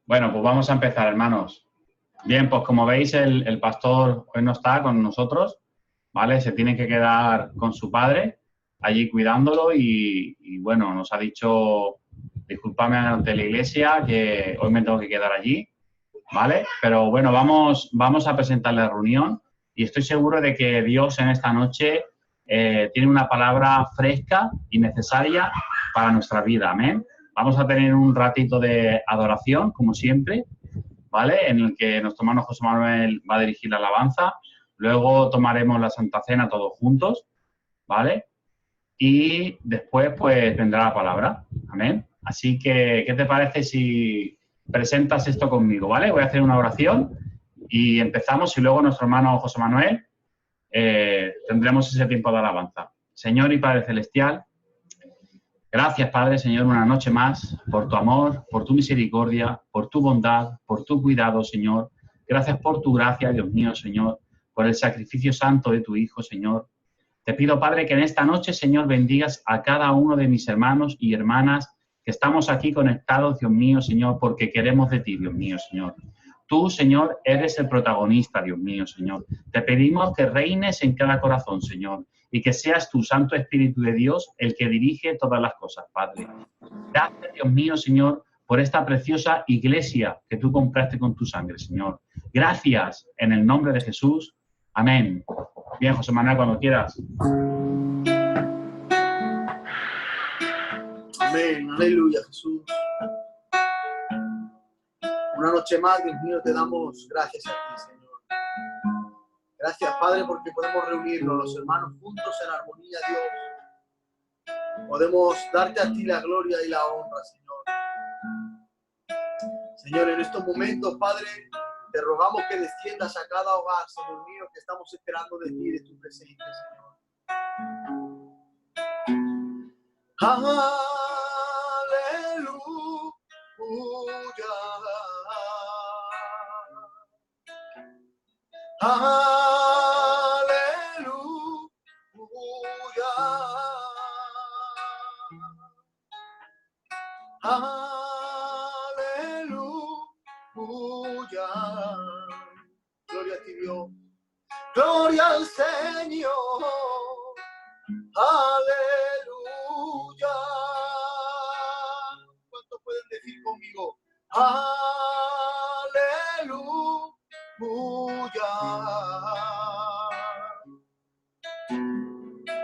Bueno, pues vamos a empezar, hermanos. Bien, pues como veis, el pastor hoy no está con nosotros, ¿vale? Se tiene que quedar con su padre allí cuidándolo y bueno, nos ha dicho, disculpadme ante la iglesia, que hoy me tengo que quedar allí, ¿vale? Pero bueno, vamos a presentar la reunión y estoy seguro de que Dios en esta noche tiene una palabra fresca y necesaria para nuestra vida, amén. Vamos a tener un ratito de adoración, como siempre, ¿vale? En el que nuestro hermano José Manuel va a dirigir la alabanza. Luego tomaremos la Santa Cena todos juntos, ¿vale? Y después, pues, vendrá la palabra. Amén. Así que, ¿qué te parece si presentas esto conmigo, ¿vale? Voy a hacer una oración y empezamos y luego nuestro hermano José Manuel tendremos ese tiempo de alabanza. Señor y Padre Celestial, gracias, Padre, Señor, una noche más, por tu amor, por tu misericordia, por tu bondad, por tu cuidado, Señor. Gracias por tu gracia, Dios mío, Señor, por el sacrificio santo de tu Hijo, Señor. Te pido, Padre, que en esta noche, Señor, bendigas a cada uno de mis hermanos y hermanas que estamos aquí conectados, Dios mío, Señor, porque queremos de ti, Dios mío, Señor. Tú, Señor, eres el protagonista, Dios mío, Señor. Te pedimos que reines en cada corazón, Señor, y que seas tu Santo Espíritu de Dios el que dirige todas las cosas, Padre. Gracias, Dios mío, Señor, por esta preciosa iglesia que tú compraste con tu sangre, Señor. Gracias, en el nombre de Jesús. Amén. Bien, José Manuel, cuando quieras. Amén, aleluya, Jesús. Una noche más, Dios mío, te damos gracias a ti, Señor. Gracias, Padre, porque podemos reunirnos los hermanos juntos en armonía, Dios. Podemos darte a ti la gloria y la honra, Señor. Señor, en estos momentos, Padre, te rogamos que desciendas a cada hogar, Señor mío, que estamos esperando de ti, de tu presencia, Señor. Aleluya. Aleluya. Gloria a ti, Dios. Gloria al Señor. Aleluya. ¿Cuánto pueden decir conmigo? Aleluya.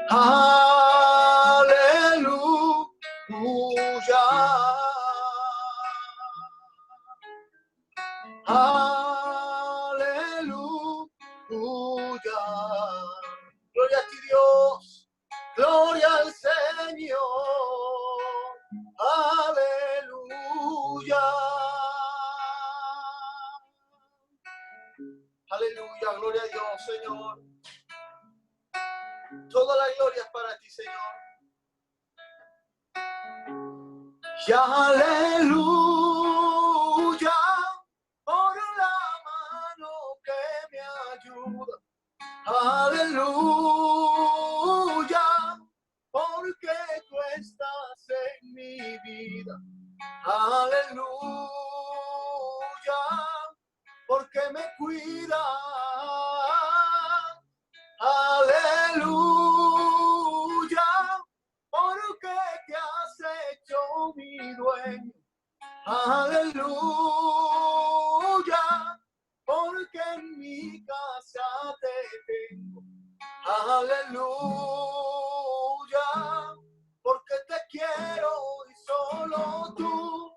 Aleluya. Aleluya. Gloria a ti, Dios. Gloria al Señor. Aleluya. Aleluya. Gloria a Dios, Señor. Toda la gloria es para ti, Señor. Y aleluya por la mano que me ayuda. Aleluya porque tú estás en mi vida. Aleluya porque me cuidas. Aleluya porque te has hecho mi dueño. Aleluya porque en mi casa te tengo. Aleluya porque te quiero y solo tú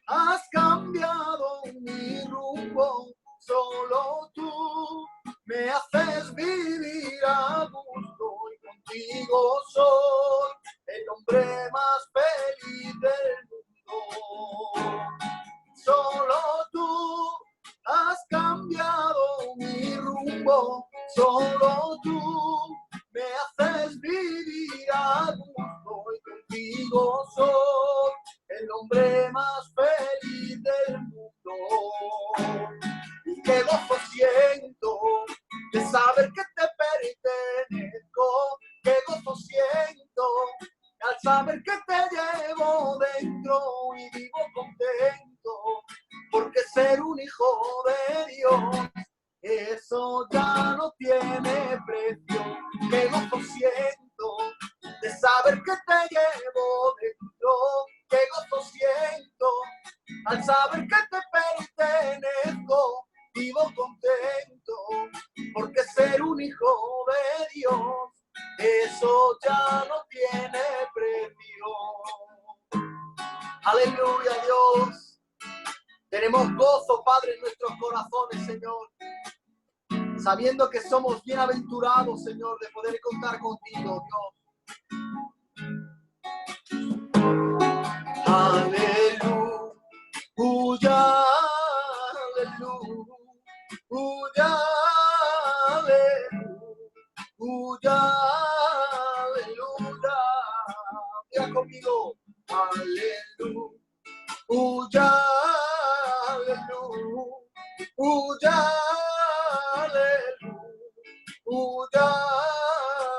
has cambiado mi rumbo. Solo tú me haces vivir a gusto y contigo soy el hombre más feliz del mundo. Solo tú has cambiado mi rumbo. Solo tú me haces vivir a gusto y contigo soy el hombre más feliz del mundo. Y qué gozo siento de saber que te pertenezco. Qué gozo siento al saber que te llevo dentro y vivo contento. Porque ser un hijo de Dios, eso ya no tiene precio. Qué gozo siento de saber que te llevo dentro, qué gozo siento al saber que te pertenezco. Vivo contento porque ser un hijo de Dios, eso ya no tiene precio. Aleluya, Dios. Tenemos gozo, Padre, en nuestros corazones, Señor, sabiendo que somos bienaventurados, Señor, de poder contar contigo, Dios. Aleluya, aleluya, aleluya, aleluya. Diga conmigo, aleluya, aleluya, aleluya, aleluya,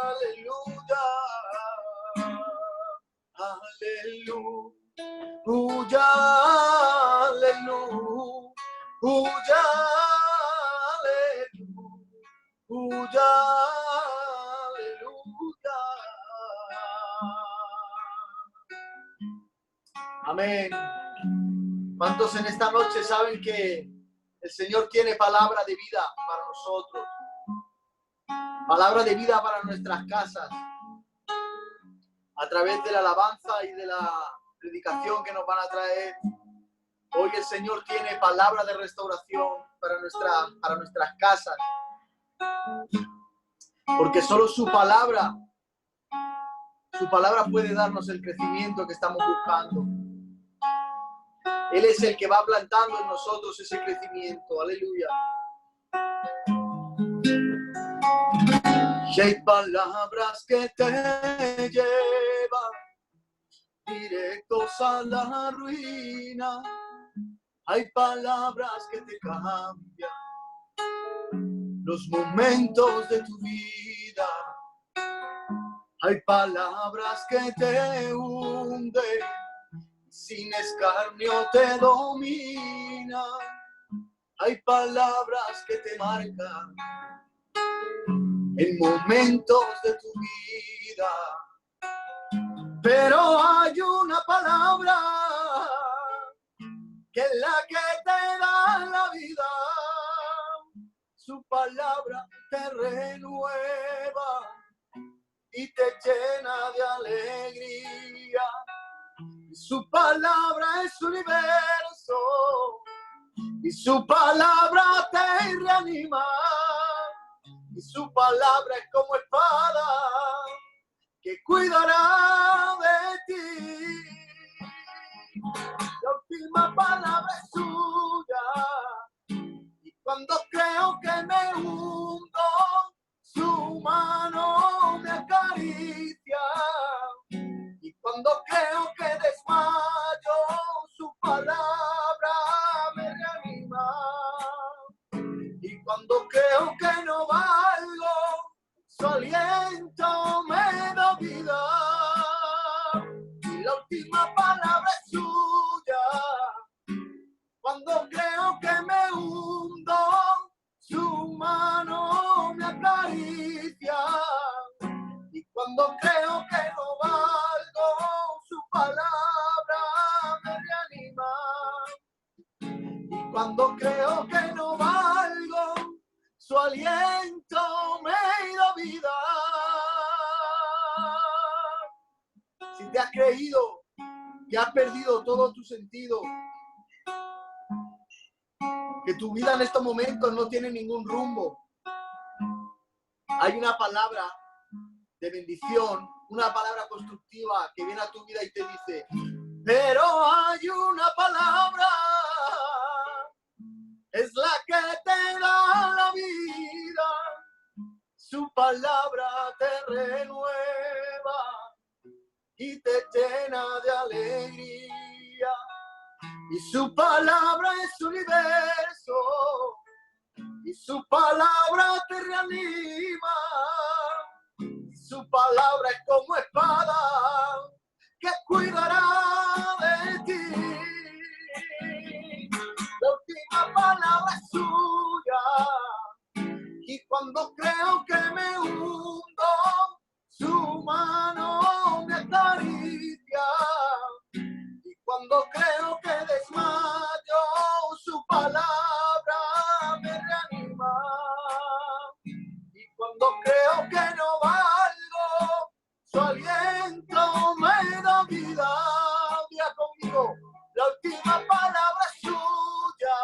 aleluya, aleluya, aleluya, aleluya. Amén. ¿Cuántos en esta noche saben que el Señor tiene palabra de vida para nosotros? Palabra de vida para nuestras casas. A través de la alabanza y de la predicación que nos van a traer, hoy el Señor tiene palabra de restauración para nuestras casas. Porque solo su palabra puede darnos el crecimiento que estamos buscando. Él es el que va plantando en nosotros ese crecimiento. Aleluya. Y hay palabras que te llevan directos a la ruina. Hay palabras que te cambian los momentos de tu vida. Hay palabras que te hunden, sin escarnio te dominan. Hay palabras que te marcan en momentos de tu vida. Pero hay una palabra que es la que te da la vida. Su palabra te renueva y te llena de alegría. Su palabra es universo y su palabra te reanima. Y su palabra es como espada que cuidará de ti. La última palabra es suya. Y cuando creo que me hundo, su mano me acaricia. Y cuando creo que desmayo, su palabra me reanima. Y cuando creo que no valgo, su aliento me da vida. Y la última palabra es suya. Cuando creo que me hundo, su mano me acaricia. Y cuando creo que no valgo, su palabra me reanima. Y cuando creo que no valgo, su aliento me da vida. Si te has creído que has perdido todo tu sentido, que tu vida en estos momentos no tiene ningún rumbo, hay una palabra de bendición, una palabra constructiva que viene a tu vida y te dice: pero hay una palabra, es la que te da la vida. Su palabra te renueva y te llena de alegría. Y su palabra es universo, y su palabra te reanima. Y su palabra es como espada que cuidará de ti. La última creo que desmayo, su palabra me reanima. Y cuando creo que no valgo, su aliento me da vida. Diga conmigo, la última palabra es suya.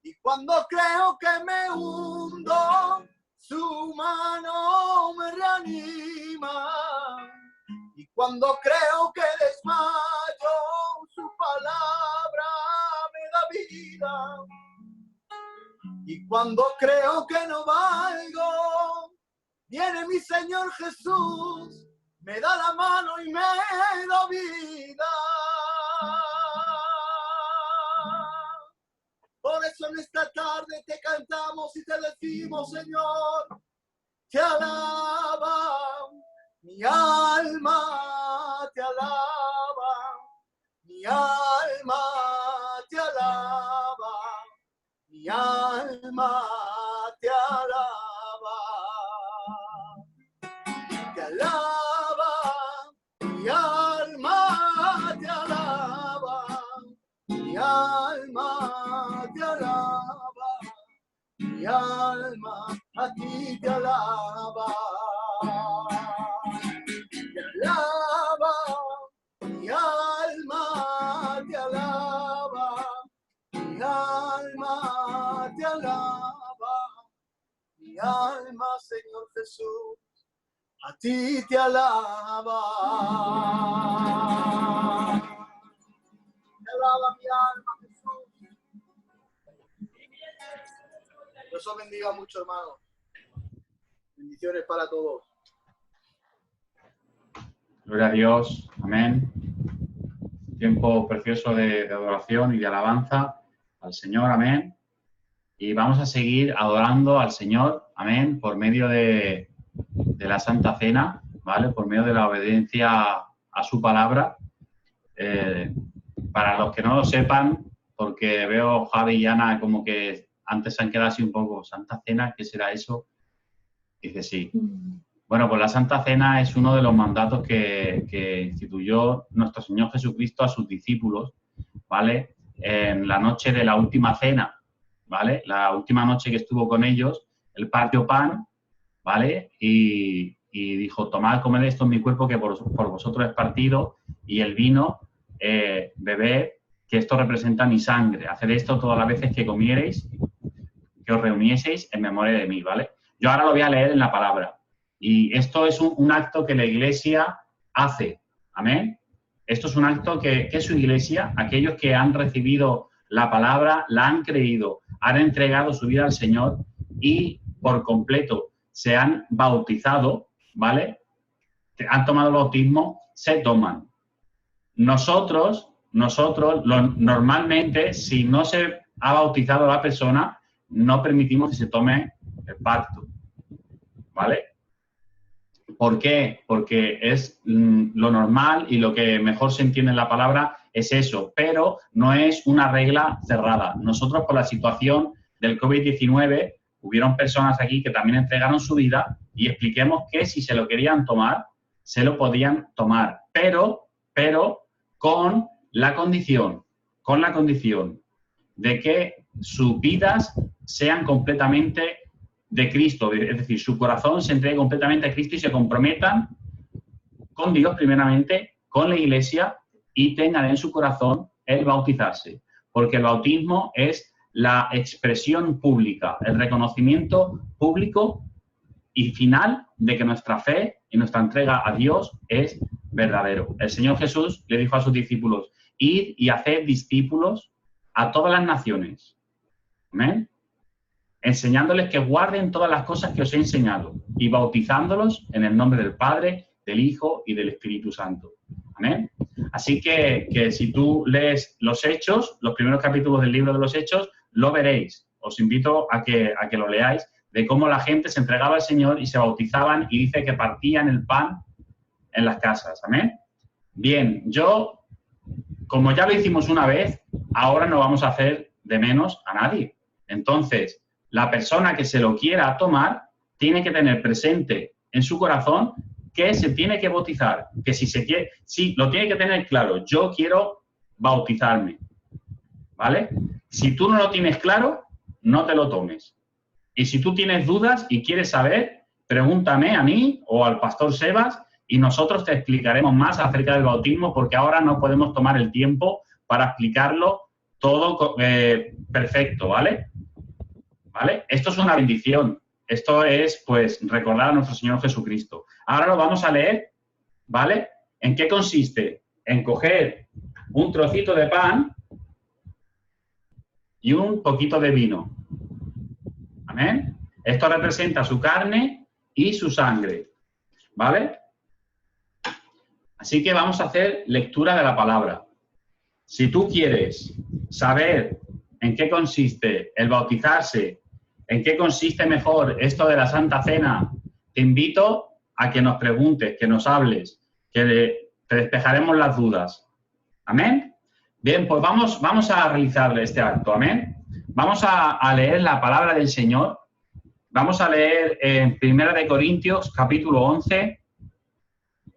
Y cuando creo que me hundo, su mano me reanima. Y cuando creo que desmayo, su palabra me da vida. Y cuando creo que no valgo, viene mi Señor Jesús, me da la mano y me da vida. Por eso en esta tarde te cantamos y te decimos, Señor, te alaba, mi alma te alaba, mi alma te alaba, mi alma te alaba, te alaba, mi alma te alaba, mi alma te alaba, mi alma a ti te alaba. Te alaba, mi alma te alaba, mi alma te alaba, mi alma, Señor Jesús, a ti te alaba. Te alaba mi alma, Jesús. Dios os bendiga mucho, hermano. Bendiciones para todos. Gloria a Dios. Amén. Tiempo precioso de adoración y de alabanza al Señor. Amén. Y vamos a seguir adorando al Señor. Amén. Por medio de la Santa Cena, ¿vale? Por medio de la obediencia a su palabra. Para los que no lo sepan, porque veo Javi y Ana como que antes se han quedado así un poco, ¿Santa Cena? ¿Qué será eso? Dice sí. Bueno, pues la Santa Cena es uno de los mandatos que instituyó nuestro Señor Jesucristo a sus discípulos, ¿vale? En la noche de la última cena, ¿vale? La última noche que estuvo con ellos, Él partió pan, ¿vale? Y dijo, tomad, comed, esto es mi cuerpo que por vosotros es partido, y el vino, bebed, que esto representa mi sangre. Haced esto todas las veces que comiereis, que os reunieseis en memoria de mí, ¿vale? Yo ahora lo voy a leer en la palabra. Y esto es un acto que la Iglesia hace. Amén. Esto es un acto que es su Iglesia, aquellos que han recibido la palabra, la han creído, han entregado su vida al Señor y por completo se han bautizado, ¿vale? Han tomado el bautismo, se toman. Nosotros normalmente, si no se ha bautizado la persona, no permitimos que se tome el pacto, ¿vale? ¿Por qué? Porque es lo normal y lo que mejor se entiende en la palabra es eso, pero no es una regla cerrada. Nosotros, por la situación del COVID-19, hubieron personas aquí que también entregaron su vida y expliquemos que si se lo querían tomar, se lo podían tomar, pero con la condición de que sus vidas sean completamente de Cristo, es decir, su corazón se entregue completamente a Cristo y se comprometan con Dios primeramente, con la Iglesia y tengan en su corazón el bautizarse, porque el bautismo es la expresión pública, el reconocimiento público y final de que nuestra fe y nuestra entrega a Dios es verdadero. El Señor Jesús le dijo a sus discípulos, id y haced discípulos a todas las naciones. ¿Amén? Enseñándoles que guarden todas las cosas que os he enseñado y bautizándolos en el nombre del Padre, del Hijo y del Espíritu Santo. ¿Amén? Así que si tú lees los Hechos, los primeros capítulos del libro de los Hechos, lo veréis. Os invito a que lo leáis, de cómo la gente se entregaba al Señor y se bautizaban y dice que partían el pan en las casas. ¿Amén? Bien, como ya lo hicimos una vez, ahora no vamos a hacer de menos a nadie. Entonces, la persona que se lo quiera tomar tiene que tener presente en su corazón que se tiene que bautizar, que si lo tiene que tener claro, yo quiero bautizarme. ¿Vale? Si tú no lo tienes claro, no te lo tomes. Y si tú tienes dudas y quieres saber, pregúntame a mí o al pastor Sebas y nosotros te explicaremos más acerca del bautismo, porque ahora no podemos tomar el tiempo para explicarlo todo perfecto, ¿vale? ¿Vale? Esto es una bendición. Esto es, pues, recordar a nuestro Señor Jesucristo. Ahora lo vamos a leer, ¿vale? ¿En qué consiste? En coger un trocito de pan y un poquito de vino. ¿Amén? Esto representa su carne y su sangre. ¿Vale? Así que vamos a hacer lectura de la palabra. Si tú quieres saber en qué consiste el bautizarse, en qué consiste mejor esto de la Santa Cena, te invito a que nos preguntes, que nos hables, que te despejaremos las dudas. ¿Amén? Bien, pues vamos a realizar este acto. ¿Amén? Vamos a leer la palabra del Señor. Vamos a leer en 1 Corintios, capítulo 11,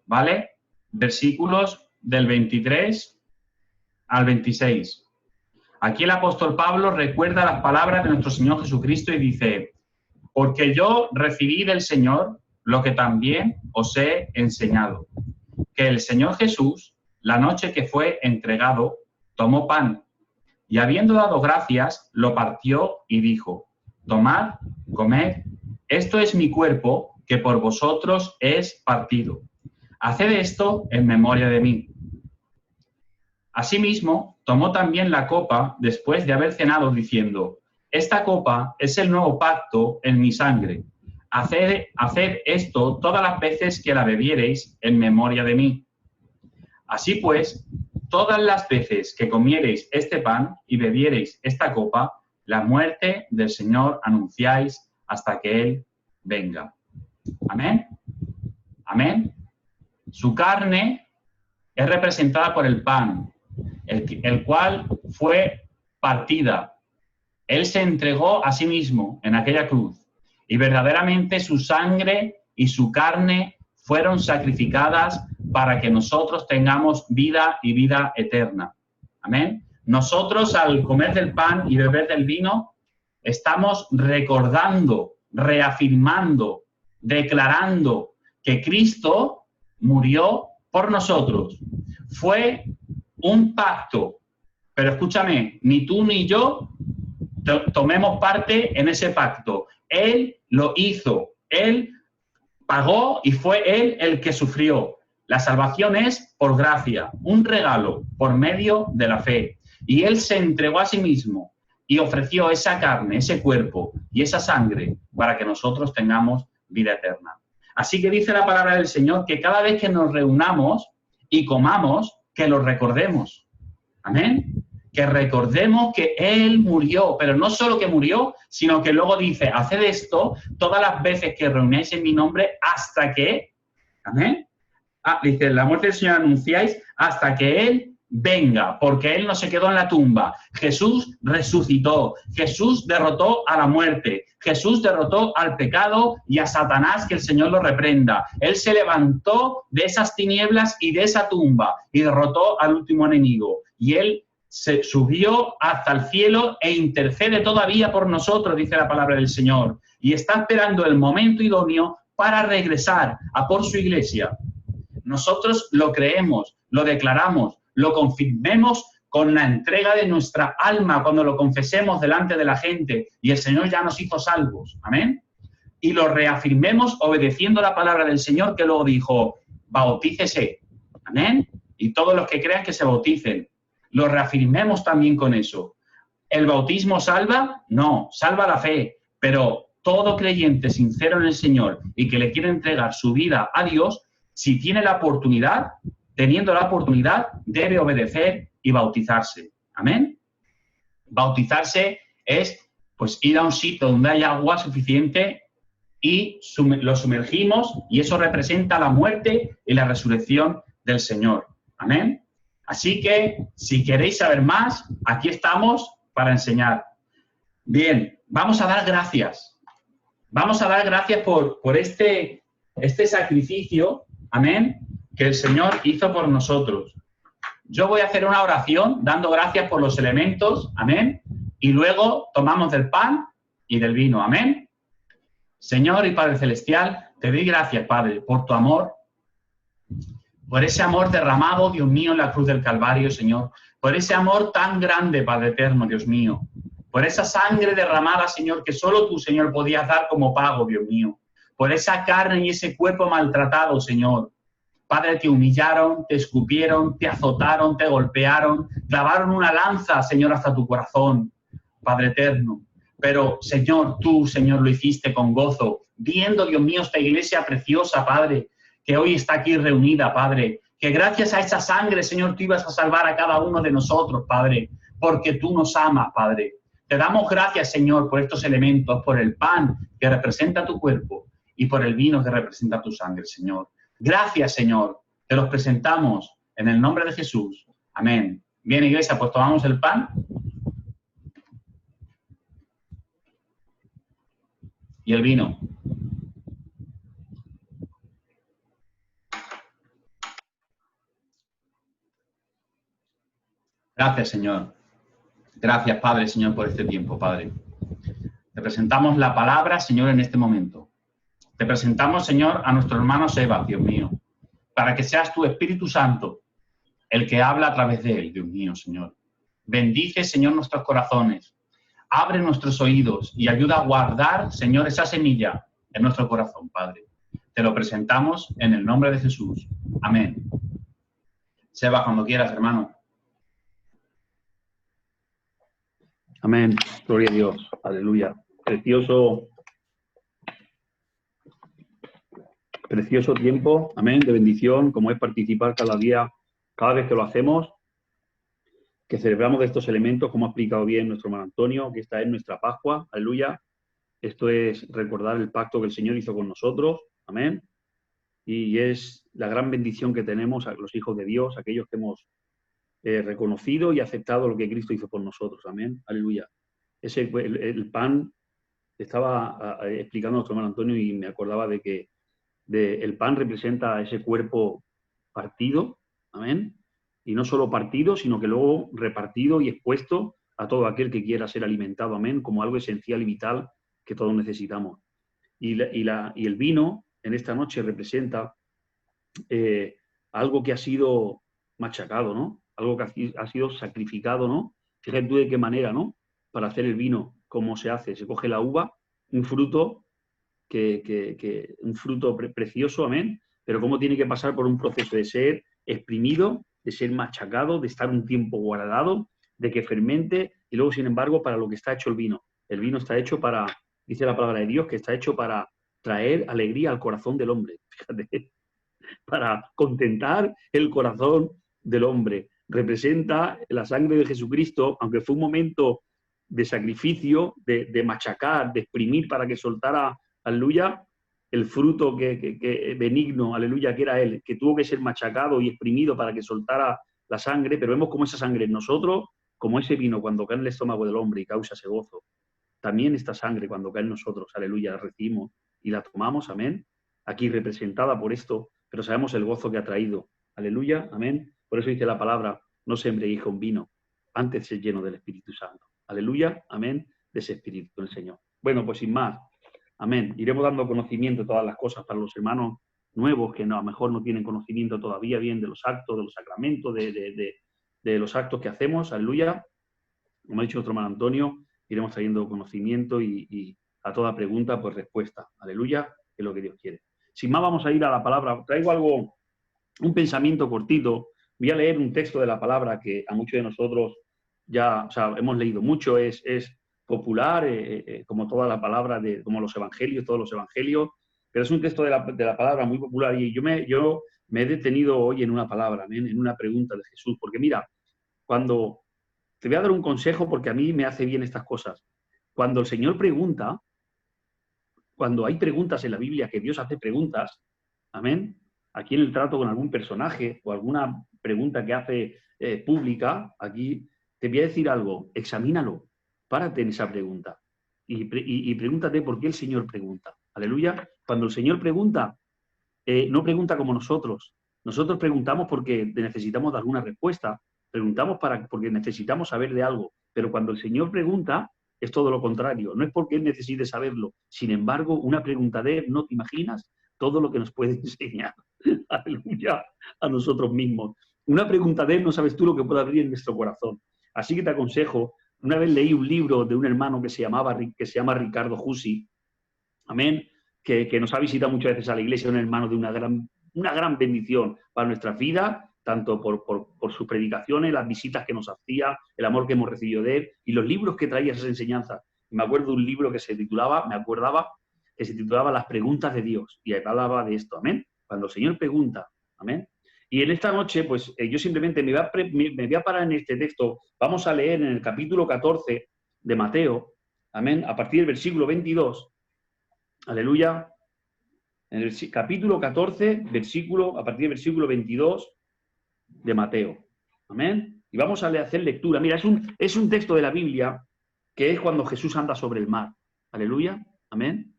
¿vale? Versículos del 23 al 26. Aquí el apóstol Pablo recuerda las palabras de nuestro Señor Jesucristo y dice: porque yo recibí del Señor lo que también os he enseñado, que el Señor Jesús, la noche que fue entregado, tomó pan, y habiendo dado gracias, lo partió y dijo: tomad, comed, esto es mi cuerpo, que por vosotros es partido. Haced esto en memoria de mí. Asimismo, tomó también la copa después de haber cenado, diciendo: esta copa es el nuevo pacto en mi sangre. Haced esto todas las veces que la bebiereis en memoria de mí. Así pues, todas las veces que comiereis este pan y bebiereis esta copa, la muerte del Señor anunciáis hasta que Él venga. Amén. Amén. Su carne es representada por el pan, el cual fue partida. Él se entregó a sí mismo en aquella cruz y verdaderamente su sangre y su carne fueron sacrificadas para que nosotros tengamos vida y vida eterna. Amén. Nosotros, al comer del pan y beber del vino, estamos recordando, reafirmando, declarando que Cristo murió por nosotros. Fue un pacto, pero escúchame, ni tú ni yo tomemos parte en ese pacto. Él lo hizo, Él pagó y fue Él el que sufrió. La salvación es por gracia, un regalo por medio de la fe. Y Él se entregó a sí mismo y ofreció esa carne, ese cuerpo y esa sangre para que nosotros tengamos vida eterna. Así que dice la palabra del Señor que cada vez que nos reunamos y comamos, que lo recordemos. Amén. Que recordemos que Él murió, pero no solo que murió, sino que luego dice: haced esto todas las veces que reunáis en mi nombre hasta que, amén. Dice: la muerte del Señor anunciáis hasta que Él venga, porque Él no se quedó en la tumba. Jesús resucitó, Jesús derrotó a la muerte, Jesús derrotó al pecado y a Satanás, que el Señor lo reprenda. Él se levantó de esas tinieblas y de esa tumba y derrotó al último enemigo. Y Él se subió hasta el cielo e intercede todavía por nosotros, dice la palabra del Señor. Y está esperando el momento idóneo para regresar a por su iglesia. Nosotros lo creemos, lo declaramos, lo confirmemos con la entrega de nuestra alma cuando lo confesemos delante de la gente y el Señor ya nos hizo salvos. Amén. Y lo reafirmemos obedeciendo la palabra del Señor, que luego dijo: bautícese. Amén. Y todos los que crean que se bauticen. Lo reafirmemos también con eso. ¿El bautismo salva? No, salva la fe. Pero todo creyente sincero en el Señor y que le quiere entregar su vida a Dios, si tiene la oportunidad, teniendo la oportunidad, debe obedecer y bautizarse. ¿Amén? Bautizarse es, pues, ir a un sitio donde hay agua suficiente y lo sumergimos, y eso representa la muerte y la resurrección del Señor. ¿Amén? Así que, si queréis saber más, aquí estamos para enseñar. Bien, vamos a dar gracias. Vamos a dar gracias por este sacrificio, amén, que el Señor hizo por nosotros. Yo voy a hacer una oración dando gracias por los elementos, amén, y luego tomamos del pan y del vino, amén. Señor y Padre Celestial, te doy gracias, Padre, por tu amor, por ese amor derramado, Dios mío, en la cruz del Calvario, Señor, por ese amor tan grande, Padre eterno, Dios mío, por esa sangre derramada, Señor, que solo tú, Señor, podías dar como pago, Dios mío, por esa carne y ese cuerpo maltratado, Señor. Padre, te humillaron, te escupieron, te azotaron, te golpearon, clavaron una lanza, Señor, hasta tu corazón, Padre eterno. Pero, Señor, tú, Señor, lo hiciste con gozo, viendo, Dios mío, esta iglesia preciosa, Padre, que hoy está aquí reunida, Padre, que gracias a esa sangre, Señor, tú ibas a salvar a cada uno de nosotros, Padre, porque tú nos amas, Padre. Te damos gracias, Señor, por estos elementos, por el pan que representa tu cuerpo y por el vino que representa tu sangre, Señor. Gracias, Señor. Te los presentamos en el nombre de Jesús. Amén. Bien, iglesia, pues tomamos el pan y el vino. Gracias, Señor. Gracias, Padre, Señor, por este tiempo, Padre. Te presentamos la palabra, Señor, en este momento. Te presentamos, Señor, a nuestro hermano Seba, Dios mío, para que seas tu Espíritu Santo el que habla a través de él, Dios mío, Señor. Bendice, Señor, nuestros corazones. Abre nuestros oídos y ayuda a guardar, Señor, esa semilla en nuestro corazón, Padre. Te lo presentamos en el nombre de Jesús. Amén. Seba, cuando quieras, hermano. Amén. Gloria a Dios. Aleluya. Precioso tiempo, amén, de bendición, como es participar cada día, cada vez que lo hacemos, que celebramos de estos elementos, como ha explicado bien nuestro hermano Antonio, que esta es nuestra Pascua, aleluya. Esto es recordar el pacto que el Señor hizo con nosotros, amén. Y es la gran bendición que tenemos a los hijos de Dios, aquellos que hemos reconocido y aceptado lo que Cristo hizo por nosotros, amén, aleluya. El pan, estaba explicando nuestro hermano Antonio y me acordaba de que el pan representa ese cuerpo partido, amén, y no solo partido, sino que luego repartido y expuesto a todo aquel que quiera ser alimentado, amén, como algo esencial y vital que todos necesitamos. Y el vino en esta noche representa algo que ha sido machacado, ¿no? Algo que ha sido sacrificado, ¿no? Fíjate tú de qué manera, ¿no? Para hacer el vino, ¿cómo se hace? Se coge la uva, un fruto un fruto precioso, amén, pero cómo tiene que pasar por un proceso de ser exprimido, de ser machacado, de estar un tiempo guardado, de que fermente, y luego, sin embargo, para lo que está hecho el vino. El vino está hecho para, dice la palabra de Dios, que está hecho para traer alegría al corazón del hombre, fíjate, para contentar el corazón del hombre. Representa la sangre de Jesucristo, aunque fue un momento de sacrificio, de machacar, de exprimir para que soltara, aleluya, el fruto que benigno, aleluya, que era él, que tuvo que ser machacado y exprimido para que soltara la sangre, pero vemos como esa sangre en nosotros, como ese vino cuando cae en el estómago del hombre y causa ese gozo, también esta sangre cuando cae en nosotros, aleluya, la recibimos y la tomamos, amén, aquí representada por esto, pero sabemos el gozo que ha traído, aleluya, amén. Por eso dice la palabra, no se embriague con vino, antes se lleno del Espíritu Santo, aleluya, amén, de ese Espíritu del Señor. Bueno, pues sin más, amén, iremos dando conocimiento de todas las cosas para los hermanos nuevos que a lo mejor no tienen conocimiento todavía bien de los actos, de los sacramentos, de los actos que hacemos, aleluya. Como ha dicho otro hermano Antonio, iremos trayendo conocimiento y a toda pregunta, pues respuesta, aleluya, que es lo que Dios quiere. Sin más, vamos a ir a la palabra. Traigo algo, un pensamiento cortito. Voy a leer un texto de la palabra que a muchos de nosotros ya, o sea, hemos leído mucho, es popular, como toda la palabra, como los evangelios, todos los evangelios, pero es un texto de la palabra muy popular y yo me he detenido hoy en una palabra, en una pregunta de Jesús, porque mira, cuando te voy a dar un consejo porque a mí me hace bien estas cosas. Cuando el Señor pregunta, cuando hay preguntas en la Biblia, que Dios hace preguntas, amén, aquí en el trato con algún personaje o alguna pregunta que hace pública, aquí te voy a decir algo, examínalo, párate en esa pregunta y pregúntate por qué el Señor pregunta. Aleluya. Cuando el Señor pregunta, no pregunta como nosotros, Nosotros preguntamos porque necesitamos de alguna respuesta, preguntamos porque necesitamos saber de algo, pero cuando el Señor pregunta es todo lo contrario, no es porque Él necesite saberlo. Sin embargo, una pregunta de Él, ¿no te imaginas todo lo que nos puede enseñar? Aleluya, a nosotros mismos. Una pregunta de Él, no sabes tú lo que puede abrir en nuestro corazón. Así que te aconsejo, una vez leí un libro de un hermano que se llama Ricardo Jussi, amén, que nos ha visitado muchas veces a la iglesia, un hermano de una gran bendición para nuestras vidas, tanto por sus predicaciones, las visitas que nos hacía, el amor que hemos recibido de él y los libros que traía esas enseñanzas. Me acuerdo de un libro que se titulaba Las preguntas de Dios, y hablaba de esto, amén, cuando el Señor pregunta, amén. Y en esta noche, pues yo simplemente me voy a parar en este texto. Vamos a leer en el capítulo 14 de Mateo, amén, a partir del versículo 22, aleluya, en el capítulo 14, a partir del versículo 22 de Mateo, amén. Y vamos a hacer lectura. Mira, es un texto de la Biblia que es cuando Jesús anda sobre el mar, aleluya, amén.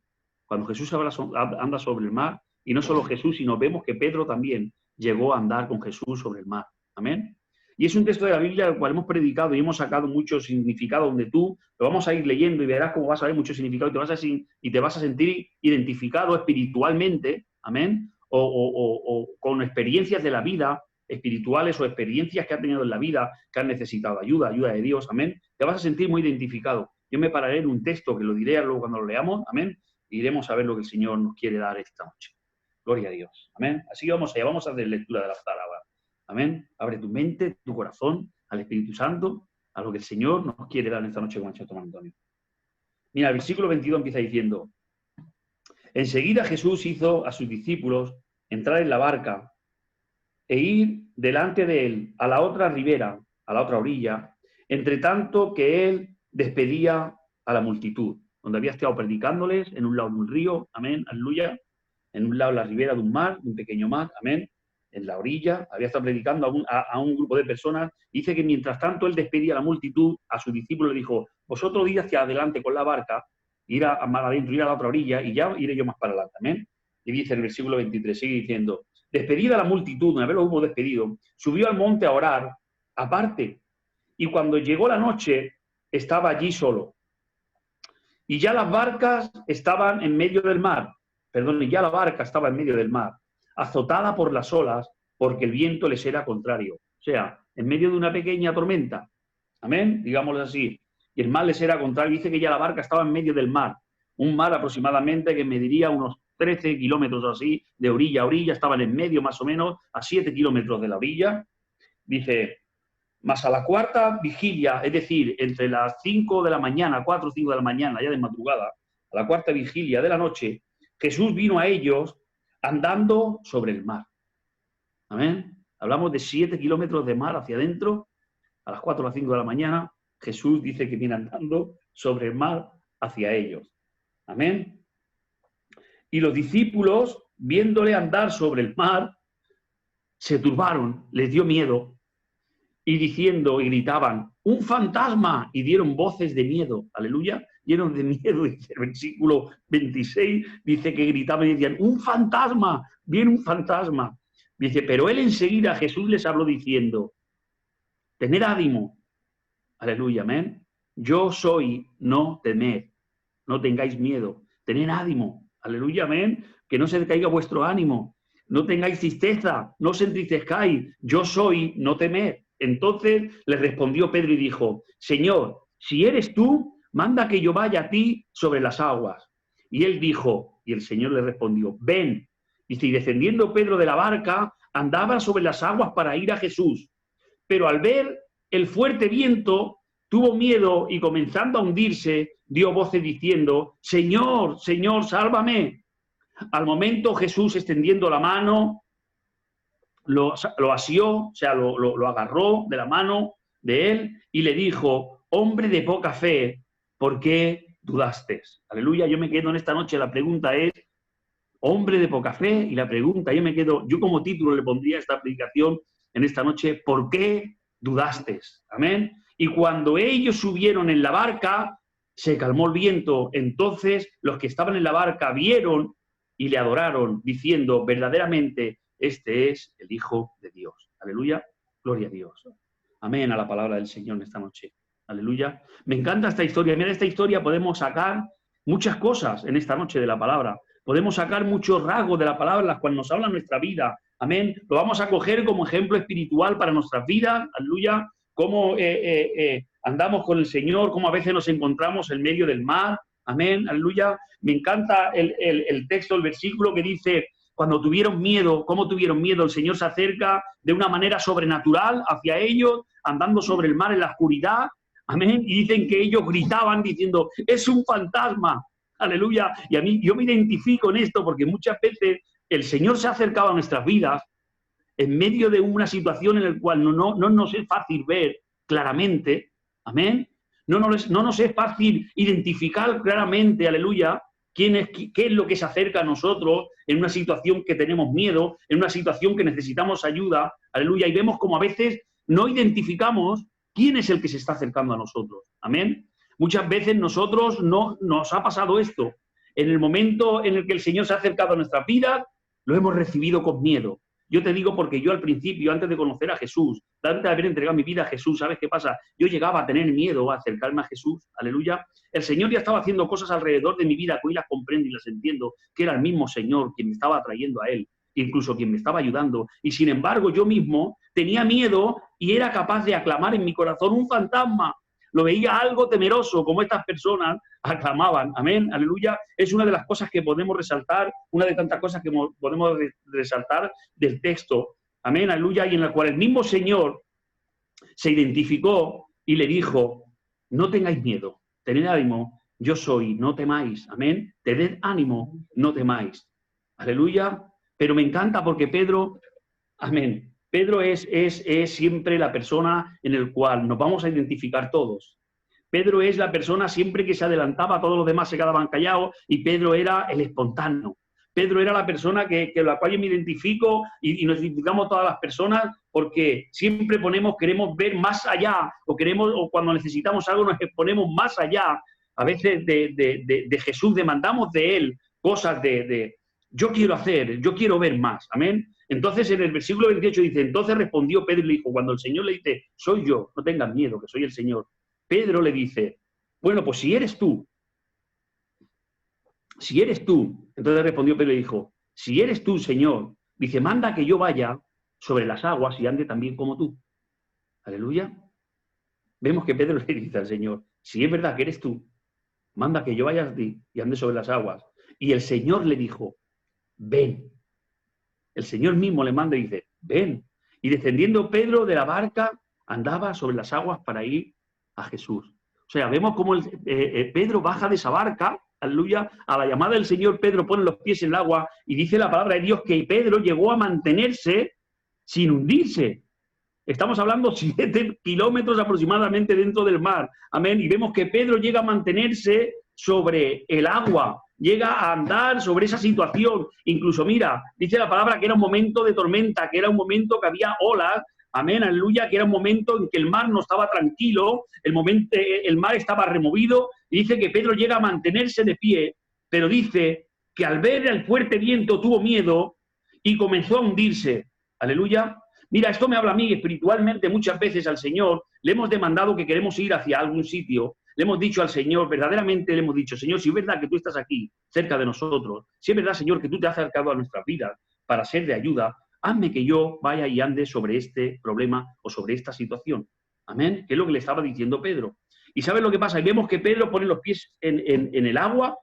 Cuando Jesús anda sobre el mar, y no solo Jesús, sino vemos que Pedro también llegó a andar con Jesús sobre el mar. Amén. Y es un texto de la Biblia al cual hemos predicado y hemos sacado mucho significado, donde tú lo vamos a ir leyendo y verás cómo vas a ver mucho significado y te vas a sentir identificado espiritualmente, amén, o con experiencias de la vida espirituales o experiencias que has tenido en la vida que han necesitado ayuda de Dios, amén. Te vas a sentir muy identificado. Yo me pararé en un texto que lo diré luego cuando lo leamos, amén, y iremos a ver lo que el Señor nos quiere dar esta noche. Gloria a Dios. Amén. Así que vamos a hacer lectura de la palabra. Amén. Abre tu mente, tu corazón al Espíritu Santo, a lo que el Señor nos quiere dar esta noche con el Señor Antonio. Mira, el versículo 22 empieza diciendo: enseguida Jesús hizo a sus discípulos entrar en la barca e ir delante de él a la otra ribera, a la otra orilla, entre tanto que él despedía a la multitud, donde había estado predicándoles en un lado de un río, amén, aleluya. En un lado la ribera de un mar, de un pequeño mar, amén, en la orilla, había estado predicando a un grupo de personas. Dice que mientras tanto él despedía a la multitud, a sus discípulos le dijo: vosotros id hacia adelante con la barca, ir a mar adentro, ir a la otra orilla, y ya iré yo más para adelante, amén. Y dice el versículo 23, sigue diciendo: despedida la multitud, una vez lo hubo despedido, subió al monte a orar, aparte, y cuando llegó la noche, estaba allí solo. Y ya las barcas estaban en medio del mar, y ya la barca estaba en medio del mar, azotada por las olas, porque el viento les era contrario. O sea, en medio de una pequeña tormenta, amén, digámoslo así, y el mar les era contrario. Dice que ya la barca estaba en medio del mar, un mar aproximadamente que mediría unos 13 kilómetros así, de orilla a orilla, estaban en medio más o menos, a 7 kilómetros de la orilla. Dice: mas a la cuarta vigilia, es decir, entre las 5 de la mañana, 4 o 5 de la mañana, ya de madrugada, a la cuarta vigilia de la noche, Jesús vino a ellos andando sobre el mar. Amén. Hablamos de 7 kilómetros de mar hacia adentro, a las 4 o las 5 de la mañana. Jesús dice que viene andando sobre el mar hacia ellos. Amén. Y los discípulos, viéndole andar sobre el mar, se turbaron, les dio miedo, y gritaban: ¡un fantasma! Y dieron voces de miedo. Aleluya. Llenos de miedo, dice el versículo 26, dice que gritaban y decían: ¡un fantasma! ¡Viene un fantasma! Dice: pero él enseguida, Jesús les habló diciendo: tened ánimo. Aleluya, amén. Yo soy, no temed. No tengáis miedo. Tened ánimo. Aleluya, amén. Que no se decaiga vuestro ánimo. No tengáis tristeza. No os entristezcáis. Yo soy, no temed. Entonces le respondió Pedro y dijo: Señor, si eres tú, manda que yo vaya a ti sobre las aguas. Y él dijo, y el Señor le respondió: ven. Y descendiendo Pedro de la barca, andaba sobre las aguas para ir a Jesús. Pero al ver el fuerte viento, tuvo miedo y comenzando a hundirse, dio voces diciendo: Señor, Señor, sálvame. Al momento Jesús, extendiendo la mano, lo asió, o sea, lo agarró de la mano de él y le dijo: hombre de poca fe, ¿por qué dudaste? Aleluya. Yo me quedo en esta noche, la pregunta es: hombre de poca fe, y la pregunta, yo como título le pondría a esta predicación en esta noche: ¿por qué dudaste? Amén. Y cuando ellos subieron en la barca, se calmó el viento. Entonces los que estaban en la barca vieron y le adoraron, diciendo: verdaderamente este es el Hijo de Dios. Aleluya, gloria a Dios. Amén a la palabra del Señor en esta noche. Aleluya. Me encanta esta historia. Mira, de esta historia podemos sacar muchas cosas en esta noche de la palabra. Podemos sacar muchos rasgos de la palabra en las cuales nos habla nuestra vida. Amén. Lo vamos a coger como ejemplo espiritual para nuestras vidas. Aleluya. Cómo andamos con el Señor, cómo a veces nos encontramos en medio del mar. Amén. Aleluya. Me encanta el texto, el versículo que dice: cuando tuvieron miedo, ¿cómo tuvieron miedo? El Señor se acerca de una manera sobrenatural hacia ellos, andando sobre el mar en la oscuridad. Amén. Y dicen que ellos gritaban diciendo: es un fantasma. Aleluya. Y a mí, yo me identifico en esto porque muchas veces el Señor se ha acercado a nuestras vidas en medio de una situación en la cual no nos es fácil ver claramente. Amén. No nos es fácil identificar claramente, aleluya, qué es lo que se acerca a nosotros en una situación que tenemos miedo, en una situación que necesitamos ayuda, aleluya, y vemos como a veces no identificamos quién es el que se está acercando a nosotros. Amén. Muchas veces nosotros no nos ha pasado esto. En el momento en el que el Señor se ha acercado a nuestras vidas, lo hemos recibido con miedo. Yo te digo porque yo al principio, antes de conocer a Jesús, antes de haber entregado mi vida a Jesús, ¿sabes qué pasa? Yo llegaba a tener miedo a acercarme a Jesús, aleluya. El Señor ya estaba haciendo cosas alrededor de mi vida que hoy las comprendo y las entiendo, que era el mismo Señor quien me estaba atrayendo a Él, incluso quien me estaba ayudando. Y sin embargo, yo mismo tenía miedo y era capaz de aclamar en mi corazón un fantasma. Lo veía algo temeroso, como estas personas aclamaban. Amén, aleluya. Es una de las cosas que podemos resaltar, una de tantas cosas que podemos resaltar del texto. Amén, aleluya. Y en la cual el mismo Señor se identificó y le dijo: no tengáis miedo, tened ánimo, yo soy, no temáis. Amén, tened ánimo, no temáis. Aleluya. Pero me encanta porque Pedro, amén, Pedro es siempre la persona en la cual nos vamos a identificar todos. Pedro es la persona siempre que se adelantaba, todos los demás se quedaban callados, y Pedro era el espontáneo. Pedro era la persona que la cual yo me identifico y nos identificamos todas las personas porque siempre queremos ver más allá o cuando necesitamos algo nos exponemos más allá. A veces de Jesús demandamos de Él cosas yo quiero hacer, yo quiero ver más. Amén. Entonces en el versículo 28 dice: entonces respondió Pedro y le dijo, cuando el Señor le dice: soy yo, no tengas miedo, que soy el Señor. Pedro le dice: bueno, pues si eres tú. Entonces respondió Pedro y le dijo: si eres tú, Señor, dice, manda que yo vaya sobre las aguas y ande también como tú. Aleluya. Vemos que Pedro le dice al Señor: si es verdad que eres tú, manda que yo vaya a ti y ande sobre las aguas. Y el Señor le dijo: ven. El Señor mismo le manda y dice: ven. Y descendiendo Pedro de la barca, andaba sobre las aguas para ir a Jesús. O sea, vemos cómo Pedro baja de esa barca, aleluya, a la llamada del Señor. Pedro pone los pies en el agua y dice la palabra de Dios que Pedro llegó a mantenerse sin hundirse. Estamos hablando 7 kilómetros aproximadamente dentro del mar. Amén. Y vemos que Pedro llega a mantenerse sobre el agua, llega a andar sobre esa situación. Incluso, mira, dice la palabra que era un momento de tormenta, que era un momento que había olas. Amén, aleluya, que era un momento en que el mar no estaba tranquilo, el mar estaba removido, y dice que Pedro llega a mantenerse de pie, pero dice que al ver el fuerte viento tuvo miedo y comenzó a hundirse. Aleluya. Mira, esto me habla a mí espiritualmente. Muchas veces al Señor le hemos demandado que queremos ir hacia algún sitio. Le hemos dicho al Señor, verdaderamente le hemos dicho: Señor, si es verdad que tú estás aquí, cerca de nosotros, si es verdad, Señor, que tú te has acercado a nuestras vidas para ser de ayuda, hazme que yo vaya y ande sobre este problema o sobre esta situación. Amén, que es lo que le estaba diciendo Pedro. ¿Y sabes lo que pasa? Y vemos que Pedro pone los pies en el agua